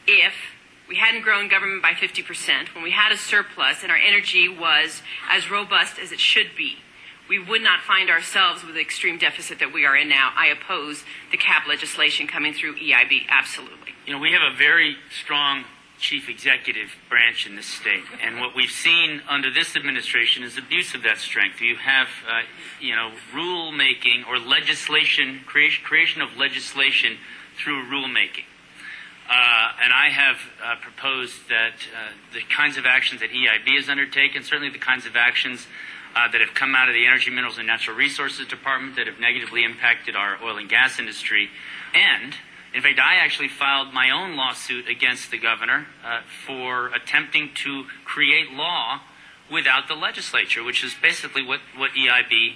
if we hadn't grown government by 50%, when we had a surplus and our energy was as robust as it should be? We would not find ourselves with the extreme deficit that we are in now. I oppose the cap legislation coming through EIB, absolutely. You know, we have a very strong chief executive branch in this state, and what we've seen under this administration is abuse of that strength. You have, rule making or legislation, creation of legislation through rulemaking. And I have proposed that the kinds of actions that EIB has undertaken, certainly the kinds of actions that have come out of the Energy, Minerals, and Natural Resources Department that have negatively impacted our oil and gas industry. And, in fact, I actually filed my own lawsuit against the governor for attempting to create law without the legislature, which is basically what EIB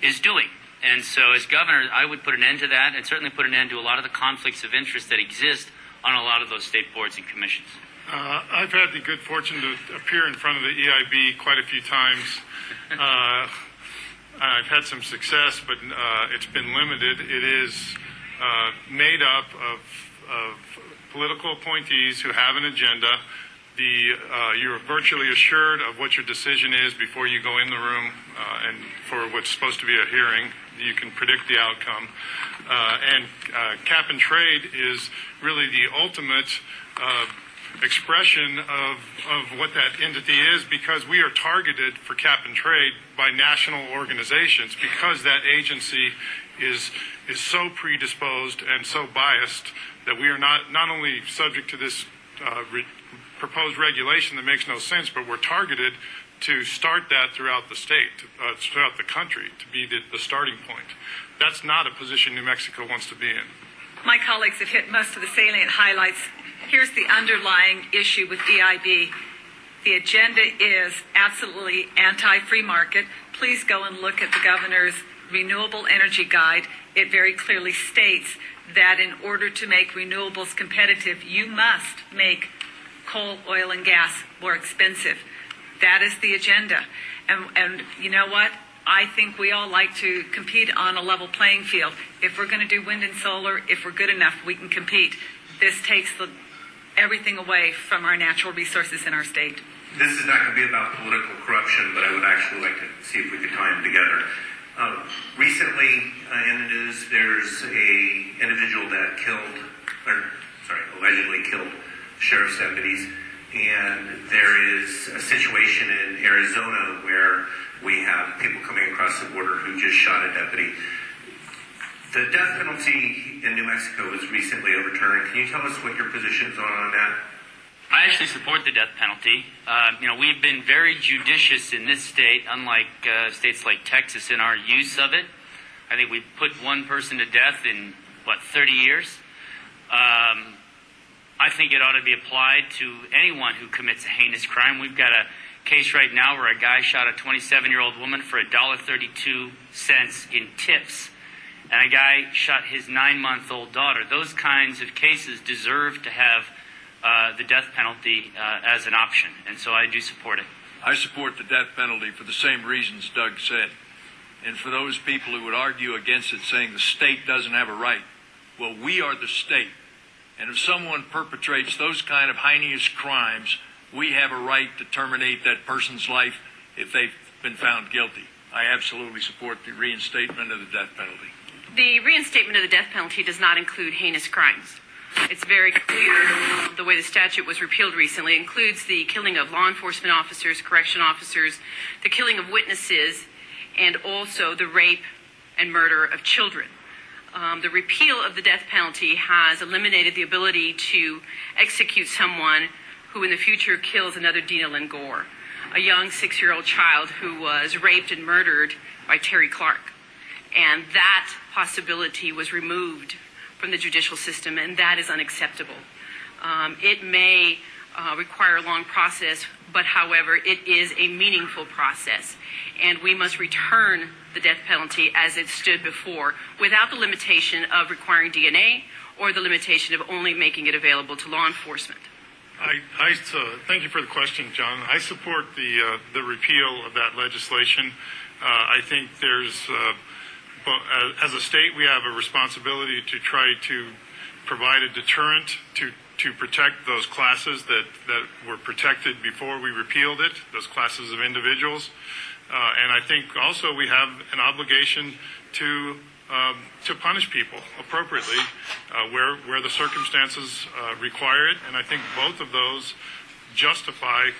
is doing. And so as governor, I would put an end to that and certainly put an end to a lot of the conflicts of interest that exist on a lot of those state boards and commissions. I've had the good fortune to appear in front of the EIB quite a few times. I've had some success, but it's been limited. It is made up of political appointees who have an agenda. You're virtually assured of what your decision is before you go in the room, and for what's supposed to be a hearing, you can predict the outcome. And cap and trade is really the ultimate expression of what that entity is, because we are targeted for cap and trade by national organizations because that agency is so predisposed and so biased that we are not only subject to this proposed regulation that makes no sense, but we're targeted to start that throughout the state, throughout the country, to be the starting point. That's not a position New Mexico wants to be in. My colleagues have hit most of the salient highlights. Here's the underlying issue with EIB. The agenda is absolutely anti-free market. Please go and look at the governor's renewable energy guide. It very clearly states that in order to make renewables competitive, you must make coal, oil, and gas more expensive. That is the agenda. And you know what? I think we all like to compete on a level playing field. If we're going to do wind and solar, if we're good enough, we can compete. This takes everything away from our natural resources in our state. This is not going to be about political corruption, but I would actually like to see if we could tie them together. Recently, in the news, there's a individual that allegedly killed sheriff's deputies, and there is a situation in Arizona where we have people coming across the border who just shot a deputy. The death penalty in New Mexico was recently overturned. Can you tell us what your positions are on that? I actually support the death penalty. We've been very judicious in this state, unlike states like Texas, in our use of it. I think we put one person to death in, 30 years? I think it ought to be applied to anyone who commits a heinous crime. We've got a case right now where a guy shot a 27-year-old woman for $1.32 in tips, and a guy shot his 9-month-old daughter. Those kinds of cases deserve to have the death penalty as an option, and so I do support it. I support the death penalty for the same reasons Doug said. And for those people who would argue against it, saying the state doesn't have a right, well, we are the state. And if someone perpetrates those kind of heinous crimes, we have a right to terminate that person's life if they've been found guilty. I absolutely support the reinstatement of the death penalty. The reinstatement of the death penalty does not include heinous crimes. It's very clear the way the statute was repealed recently. It includes the killing of law enforcement officers, correction officers, the killing of witnesses, and also the rape and murder of children. The repeal of the death penalty has eliminated the ability to execute someone who in the future kills another Dina Lynn Gore, a young 6-year-old child who was raped and murdered by Terry Clark. And that possibility was removed from the judicial system, and that is unacceptable. It may require a long process, but however, it is a meaningful process. And we must return the death penalty as it stood before, without the limitation of requiring DNA or the limitation of only making it available to law enforcement. Thank you for the question, John. I support the repeal of that legislation. I think as a state, we have a responsibility to try to provide a deterrent to protect those classes that were protected before we repealed it, those classes of individuals. And I think also we have an obligation to punish people appropriately where the circumstances require it. And I think both of those justify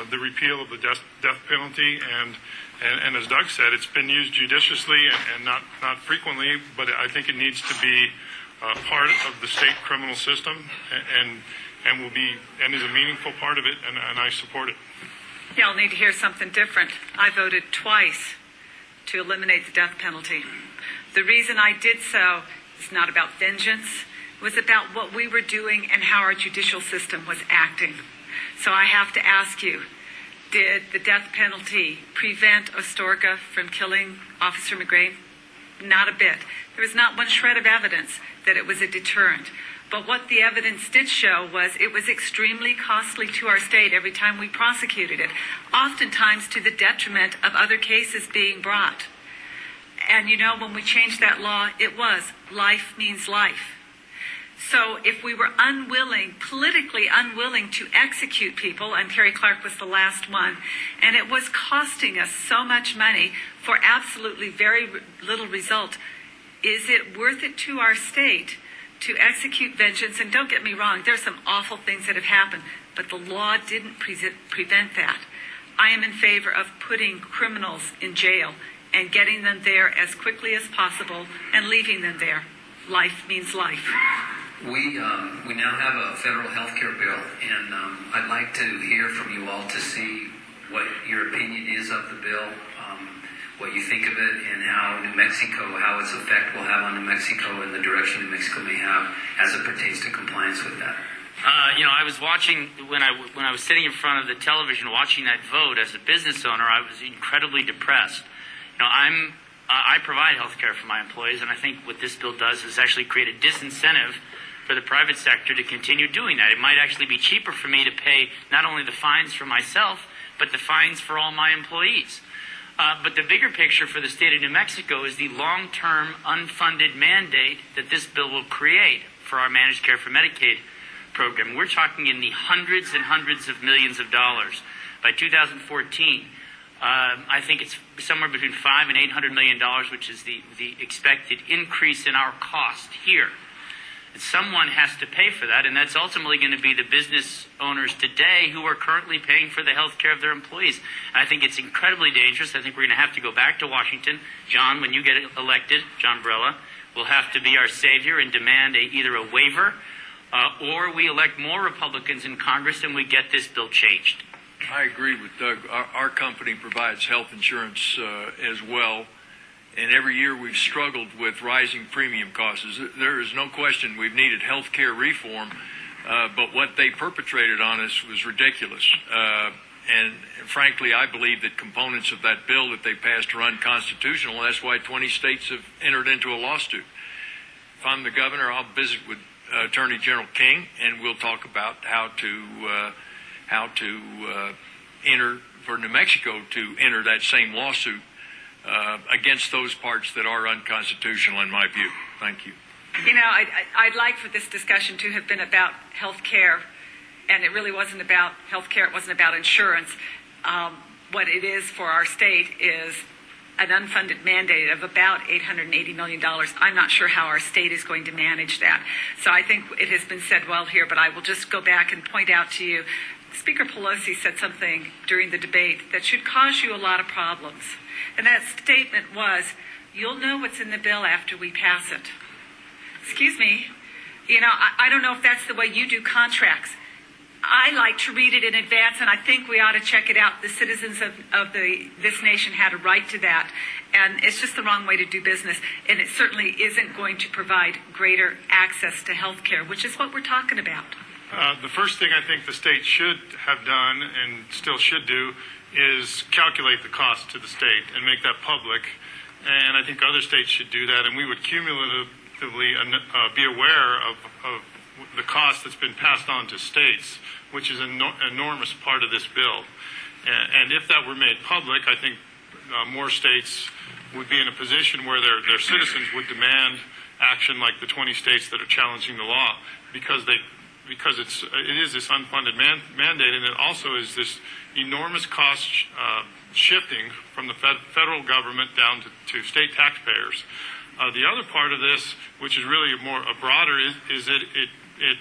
the repeal of the death penalty. And as Doug said, it's been used judiciously and not frequently, but I think it needs to be part of the state criminal system and is a meaningful part of it, and I support it. Y'all need to hear something different. I voted twice to eliminate the death penalty. The reason I did so is not about vengeance. It was about what we were doing and how our judicial system was acting. So I have to ask you, did the death penalty prevent Astorga from killing Officer McGrave? Not a bit. There was not one shred of evidence that it was a deterrent. But what the evidence did show was it was extremely costly to our state every time we prosecuted it, oftentimes to the detriment of other cases being brought. And when we changed that law, it was life means life. So if we were politically unwilling to execute people, and Terry Clark was the last one, and it was costing us so much money for absolutely very little result, is it worth it to our state to execute vengeance? And don't get me wrong, there's some awful things that have happened, but the law didn't prevent that. I am in favor of putting criminals in jail and getting them there as quickly as possible and leaving them there. Life means life. We now have a federal health care bill, and I'd like to hear from you all to see what your opinion is of the bill, what you think of it, and how its effect will have on New Mexico and the direction New Mexico may have as it pertains to compliance with that. I was watching, when I was sitting in front of the television watching that vote as a business owner, I was incredibly depressed. I provide health care for my employees, and I think what this bill does is actually create a disincentive for the private sector to continue doing that. It might actually be cheaper for me to pay not only the fines for myself, but the fines for all my employees. But the bigger picture for the state of New Mexico is the long-term unfunded mandate that this bill will create for our managed care for Medicaid program. We're talking in the hundreds and hundreds of millions of dollars. By 2014, I think it's somewhere between $500 and $800 million, which is the expected increase in our cost here. And someone has to pay for that, and that's ultimately going to be the business owners today who are currently paying for the health care of their employees. And I think it's incredibly dangerous. I think we're going to have to go back to Washington. John, when you get elected, John Brella, will have to be our savior and demand either a waiver or we elect more Republicans in Congress and we get this bill changed. I agree with Doug. Our company provides health insurance as well. And every year we've struggled with rising premium costs. There is no question we've needed health care reform, but what they perpetrated on us was ridiculous. And frankly, I believe that components of that bill that they passed are unconstitutional. That's why 20 states have entered into a lawsuit. If I'm the governor, I'll visit with Attorney General King, and we'll talk about how to enter for New Mexico to enter that same lawsuit against those parts that are unconstitutional, in my view. Thank you. You know, I'd like for this discussion to have been about health care, and it really wasn't about health care. It wasn't about insurance. What it is for our state is an unfunded mandate of about $880 million. I'm not sure how our state is going to manage that. So I think it has been said well here, but I will just go back and point out to you, Speaker Pelosi said something during the debate that should cause you a lot of problems. And that statement was, you'll know what's in the bill after we pass it. Excuse me. You know, I don't know if that's the way you do contracts. I like to read it in advance, and I think we ought to check it out. The citizens of this nation had a right to that, and it's just the wrong way to do business, and it certainly isn't going to provide greater access to health care, which is what we're talking about. The first thing I think the state should have done and still should do is calculate the cost to the state and make that public, and I think other states should do that, and we would cumulatively be aware of the cost that's been passed on to states, which is an enormous part of this bill. And if that were made public, I think more states would be in a position where their citizens would demand action like the 20 states that are challenging the law, because it is this unfunded mandate, and it also is this enormous cost shifting from the federal government down to state taxpayers. The other part of this, which is really broader, is that it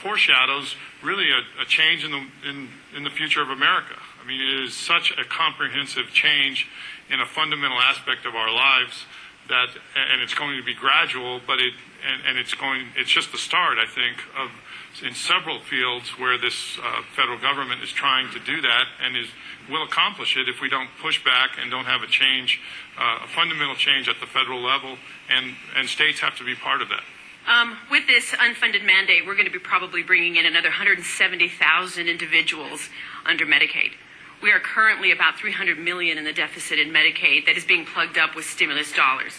foreshadows really a change in the future of America. I mean, it is such a comprehensive change in a fundamental aspect of our lives that, and it's going to be gradual, but it's just the start, I think, of in several fields where this federal government is trying to do that and will accomplish it if we don't push back and don't have a fundamental change at the federal level, and states have to be part of that. With this unfunded mandate, we're going to be probably bringing in another 170,000 individuals under Medicaid. We are currently about $300 million in the deficit in Medicaid that is being plugged up with stimulus dollars.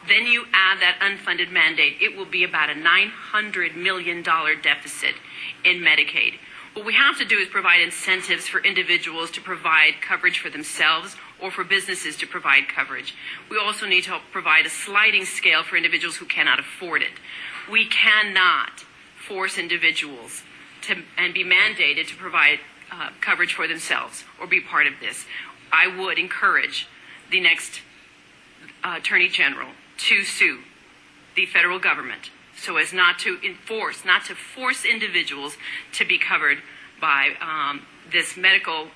Then you add that unfunded mandate, it will be about a $900 million deficit in Medicaid. What we have to do is provide incentives for individuals to provide coverage for themselves or for businesses to provide coverage. We also need to provide a sliding scale for individuals who cannot afford it. We cannot force individuals and be mandated to provide coverage for themselves or be part of this. I would encourage the next Attorney General to sue the federal government so as not to force individuals to be covered by this medical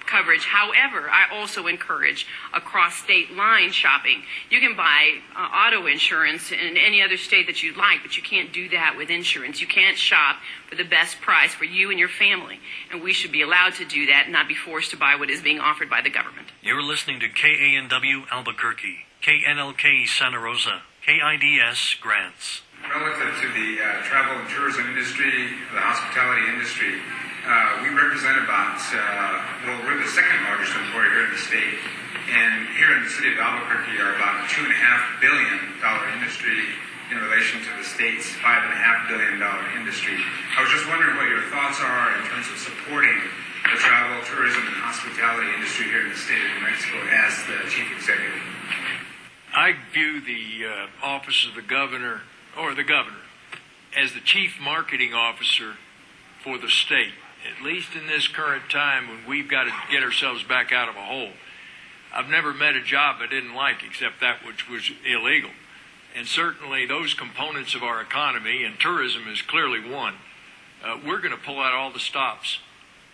coverage. However, I also encourage across-state line shopping. You can buy auto insurance in any other state that you'd like, but you can't do that with insurance. You can't shop for the best price for you and your family, and we should be allowed to do that and not be forced to buy what is being offered by the government. You're listening to KANW Albuquerque, KNLK Santa Rosa, KIDS Grants. Relative to the travel and tourism industry, the hospitality industry, we represent about, we're the second largest employer here in the state, and here in the city of Albuquerque are about a $2.5 billion industry in relation to the state's $5.5 billion industry. I was just wondering what your thoughts are in terms of supporting the travel, tourism, and hospitality industry here in the state of New Mexico as the chief executive? I view the office of the governor, as the chief marketing officer for the state, at least in this current time when we've got to get ourselves back out of a hole. I've never met a job I didn't like except that which was illegal. And certainly those components of our economy, and tourism is clearly one, we're going to pull out all the stops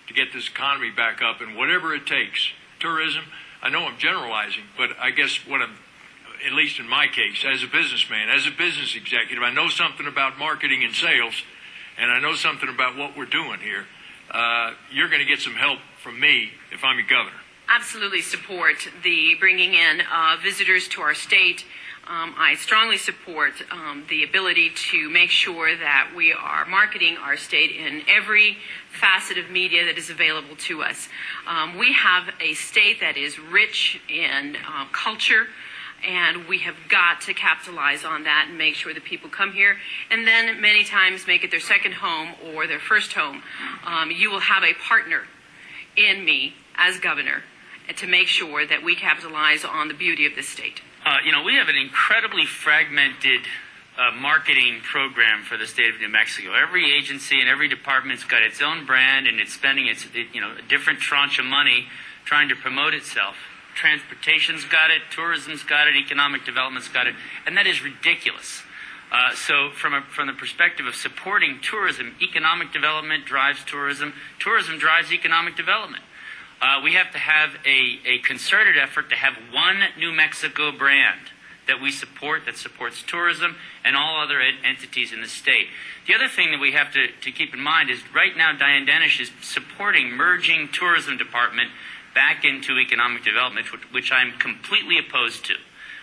to get this economy back up, and whatever it takes. Tourism, I know I'm generalizing, but I guess at least in my case, as a businessman, as a business executive, I know something about marketing and sales, and I know something about what we're doing here. You're going to get some help from me if I'm your governor. Absolutely support the bringing in visitors to our state. I strongly support the ability to make sure that we are marketing our state in every facet of media that is available to us. We have a state that is rich in culture, and we have got to capitalize on that and make sure that people come here and then many times make it their second home or their first home. You will have a partner in me as governor to make sure that we capitalize on the beauty of this state. We have an incredibly fragmented marketing program for the state of New Mexico. Every agency and every department's got its own brand, and it's spending a different tranche of money trying to promote itself. Transportation's got it, tourism's got it, economic development's got it, and that is ridiculous. So from the perspective of supporting tourism, economic development drives tourism, tourism drives economic development. We have to have a concerted effort to have one New Mexico brand that we support, that supports tourism and all other entities in the state. The other thing that we have to keep in mind is right now Diane Danish is supporting merging tourism department back into economic development, which I'm completely opposed to.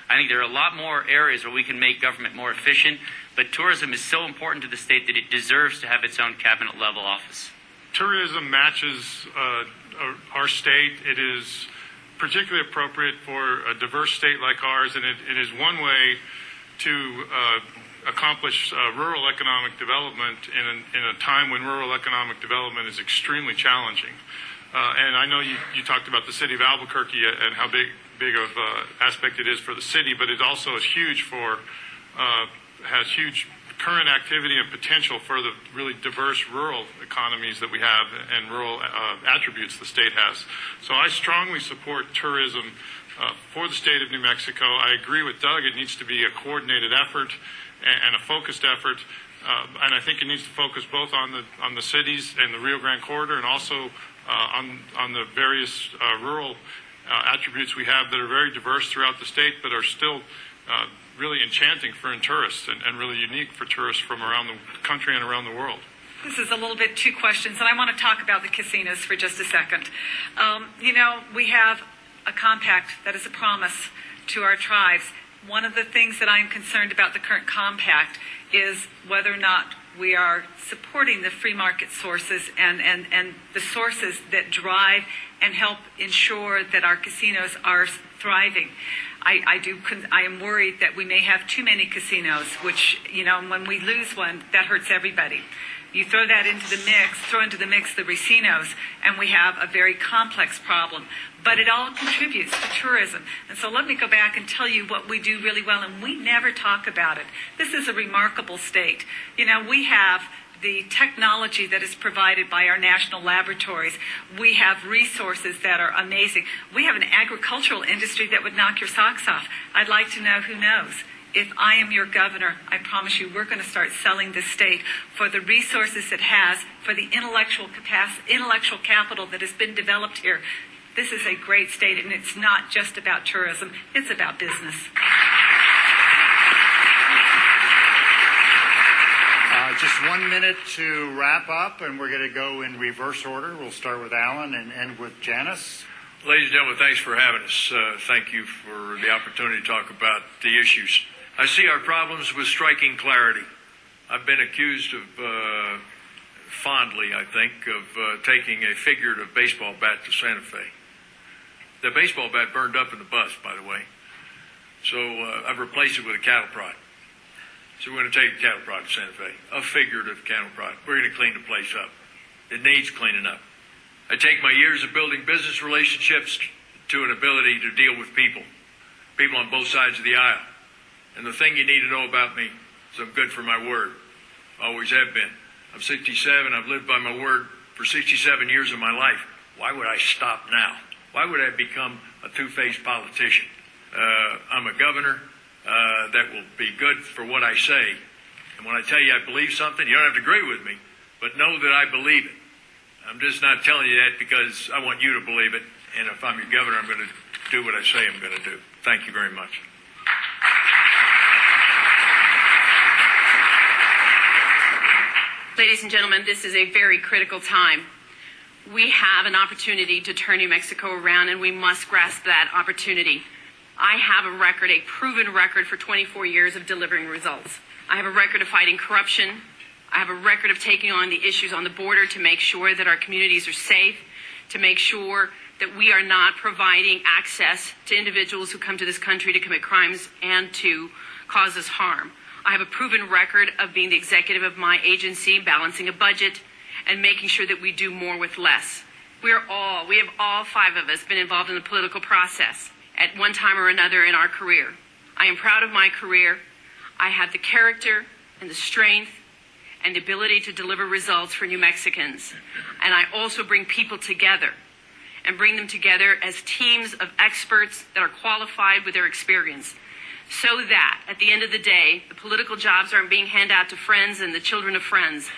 I think there are a lot more areas where we can make government more efficient, but tourism is so important to the state that it deserves to have its own cabinet-level office. Tourism matches our state. It is particularly appropriate for a diverse state like ours, and it is one way to accomplish rural economic development in a time when rural economic development is extremely challenging. And I know you talked about the city of Albuquerque and how big of aspect it is for the city, but it also is huge has huge current activity and potential for the really diverse rural economies that we have and rural attributes the state has. So I strongly support tourism for the state of New Mexico. I agree with Doug. It needs to be a coordinated effort and a focused effort. And I think it needs to focus both on the cities and the Rio Grande corridor, and also on the various rural attributes we have that are very diverse throughout the state, but are still really enchanting for tourists and really unique for tourists from around the country and around the world. This is a little bit two questions, and I want to talk about the casinos for just a second. We have a compact that is a promise to our tribes. One of the things that I am concerned about the current compact is whether or not we are supporting the free market sources and the sources that drive and help ensure that our casinos are thriving. I am worried that we may have too many casinos, which, when we lose one, that hurts everybody. You throw into the mix the racinos, and we have a very complex problem. But it all contributes to tourism. And so let me go back and tell you what we do really well, and we never talk about it. This is a remarkable state. We have the technology that is provided by our national laboratories. We have resources that are amazing. We have an agricultural industry that would knock your socks off. I'd like to know who knows. If I am your governor, I promise you we're going to start selling this state for the resources it has, for the intellectual capital that has been developed here. This is a great state, and it's not just about tourism. It's about business. Just 1 minute to wrap up, and we're going to go in reverse order. We'll start with Alan and end with Janice. Ladies and gentlemen, thanks for having us. Thank you for the opportunity to talk about the issues. I see our problems with striking clarity. I've been accused of, fondly, I think, of taking a figurative baseball bat to Santa Fe. The baseball bat burned up in the bus, by the way. So I've replaced it with a cattle prod. So we're going to take a cattle prod to Santa Fe, a figurative cattle prod. We're going to clean the place up. It needs cleaning up. I take my years of building business relationships to an ability to deal with people on both sides of the aisle. And the thing you need to know about me is I'm good for my word. Always have been. I'm 67. I've lived by my word for 67 years of my life. Why would I stop now? Why would I become a two-faced politician? I'm a governor that will be good for what I say. And when I tell you I believe something, you don't have to agree with me, but know that I believe it. I'm just not telling you that because I want you to believe it. And if I'm your governor, I'm going to do what I say I'm going to do. Thank you very much. Ladies and gentlemen, this is a very critical time. We have an opportunity to turn New Mexico around, and we must grasp that opportunity. I have a record, a proven record for 24 years of delivering results. I have a record of fighting corruption. I have a record of taking on the issues on the border to make sure that our communities are safe, to make sure that we are not providing access to individuals who come to this country to commit crimes and to cause us harm. I have a proven record of being the executive of my agency, balancing a budget, and making sure that we do more with less. We have all five of us been involved in the political process at one time or another in our career. I am proud of my career. I have the character and the strength and the ability to deliver results for New Mexicans. And I also bring people together and bring them together as teams of experts that are qualified with their experience, so that at the end of the day, the political jobs aren't being handed out to friends and the children of friends,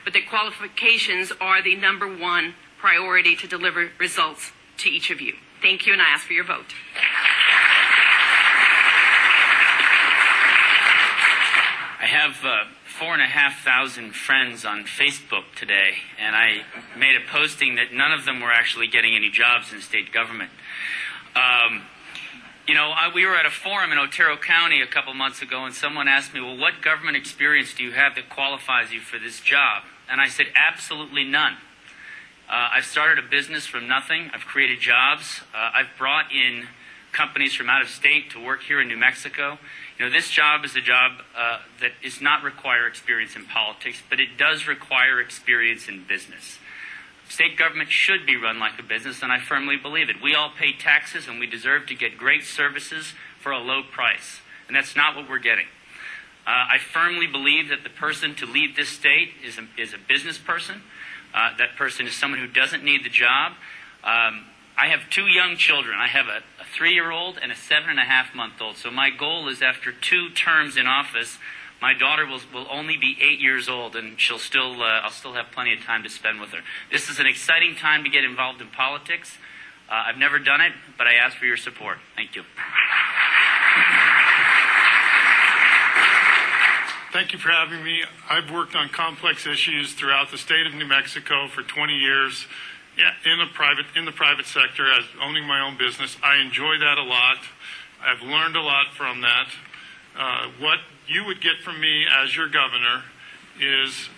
but the qualifications are the number one priority to deliver results to each of you. Thank you, and I ask for your vote. I have 4,500 friends on Facebook today, and I made a posting that none of them were actually getting any jobs in state government. We were at a forum in Otero County a couple months ago, and someone asked me, well, what government experience do you have that qualifies you for this job? And I said, absolutely none. I've started a business from nothing. I've created jobs. I've brought in companies from out of state to work here in New Mexico. This job is a job that does not require experience in politics, but it does require experience in business. State government should be run like a business, and I firmly believe it. We all pay taxes, and we deserve to get great services for a low price, and that's not what we're getting. I firmly believe that the person to lead this state is a business person. That person is someone who doesn't need the job. I have two young children. I have a 3-year-old and a 7.5-month-old. So my goal is after 2 terms in office, my daughter will only be 8 years old, and I'll still have plenty of time to spend with her. This is an exciting time to get involved in politics. I've never done it, but I ask for your support. Thank you. Thank you for having me. I've worked on complex issues throughout the state of New Mexico for 20 years. In the private sector, as owning my own business. I enjoy that a lot. I've learned a lot from that. What you would get from me as your governor is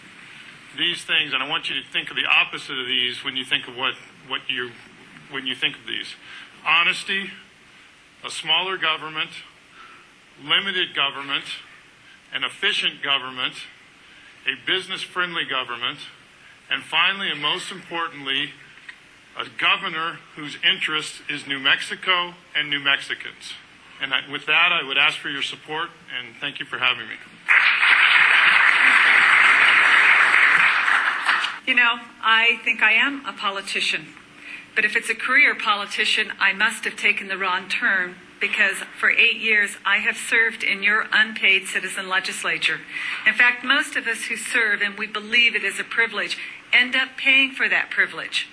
these things, and I want you to think of the opposite of these when you think of when you think of these. Honesty, a smaller government, limited government, an efficient government, a business-friendly government, and finally, and most importantly, a governor whose interest is New Mexico and New Mexicans. And with that, I would ask for your support, and thank you for having me. I think I am a politician. But if it's a career politician, I must have taken the wrong turn, because for 8 years I have served in your unpaid citizen legislature. In fact, most of us who serve, and we believe it is a privilege, end up paying for that privilege.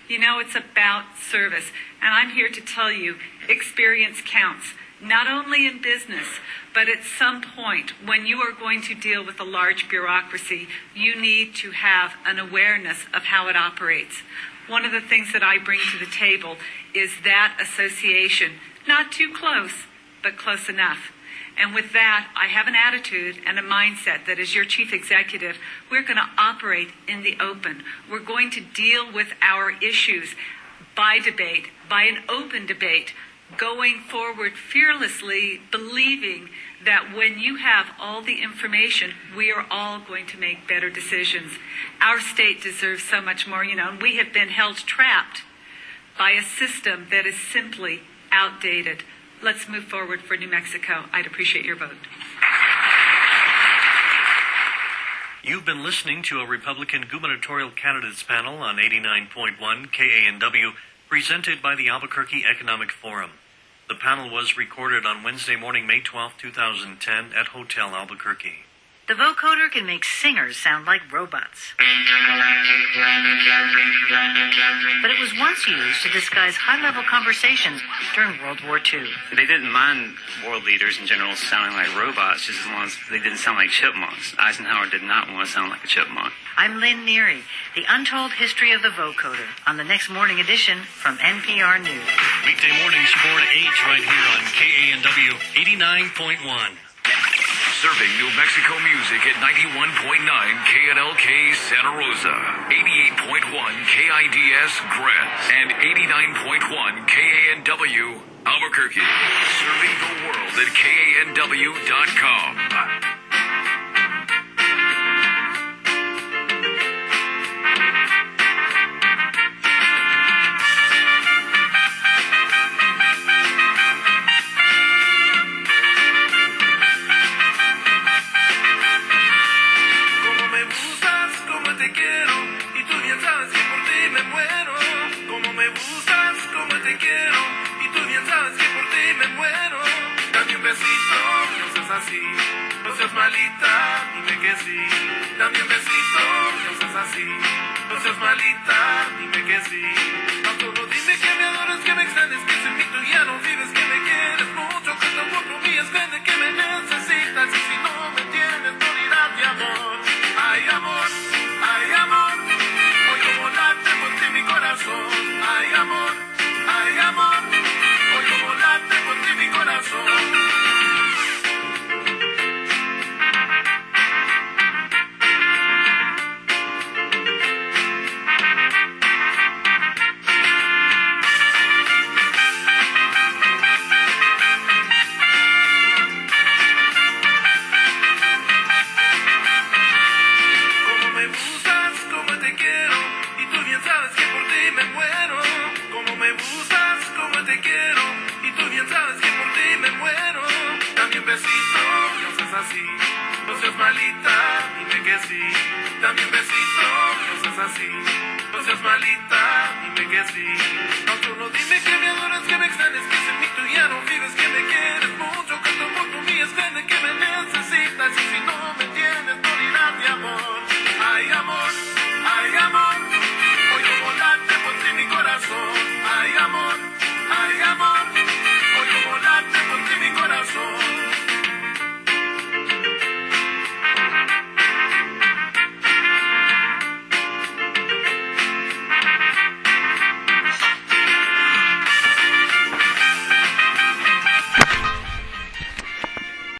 It's about service. And I'm here to tell you, experience counts, not only in business, but at some point when you are going to deal with a large bureaucracy, you need to have an awareness of how it operates. One of the things that I bring to the table is that association, not too close, but close enough. And with that, I have an attitude and a mindset that as your chief executive, we're going to operate in the open. We're going to deal with our issues by debate, by an open debate, going forward fearlessly, believing that when you have all the information, we are all going to make better decisions. Our state deserves so much more, and we have been held trapped by a system that is simply outdated. Let's move forward for New Mexico. I'd appreciate your vote. You've been listening to a Republican gubernatorial candidates panel on 89.1 KANW, presented by the Albuquerque Economic Forum. The panel was recorded on Wednesday morning, May 12, 2010, at Hotel Albuquerque. The vocoder can make singers sound like robots. But it was once used to disguise high-level conversations during World War II. They didn't mind world leaders in general sounding like robots, just as long as they didn't sound like chipmunks. Eisenhower did not want to sound like a chipmunk. I'm Lynn Neary, the untold history of the vocoder, on the next morning edition from NPR News. Weekday mornings 4 to 8 right here on KANW 89.1. Serving New Mexico music at 91.9 KNLK Santa Rosa, 88.1 KIDS Grant, and 89.1 KANW Albuquerque. Serving the world at KANW.com. Dime que me adoras, que me extrañas,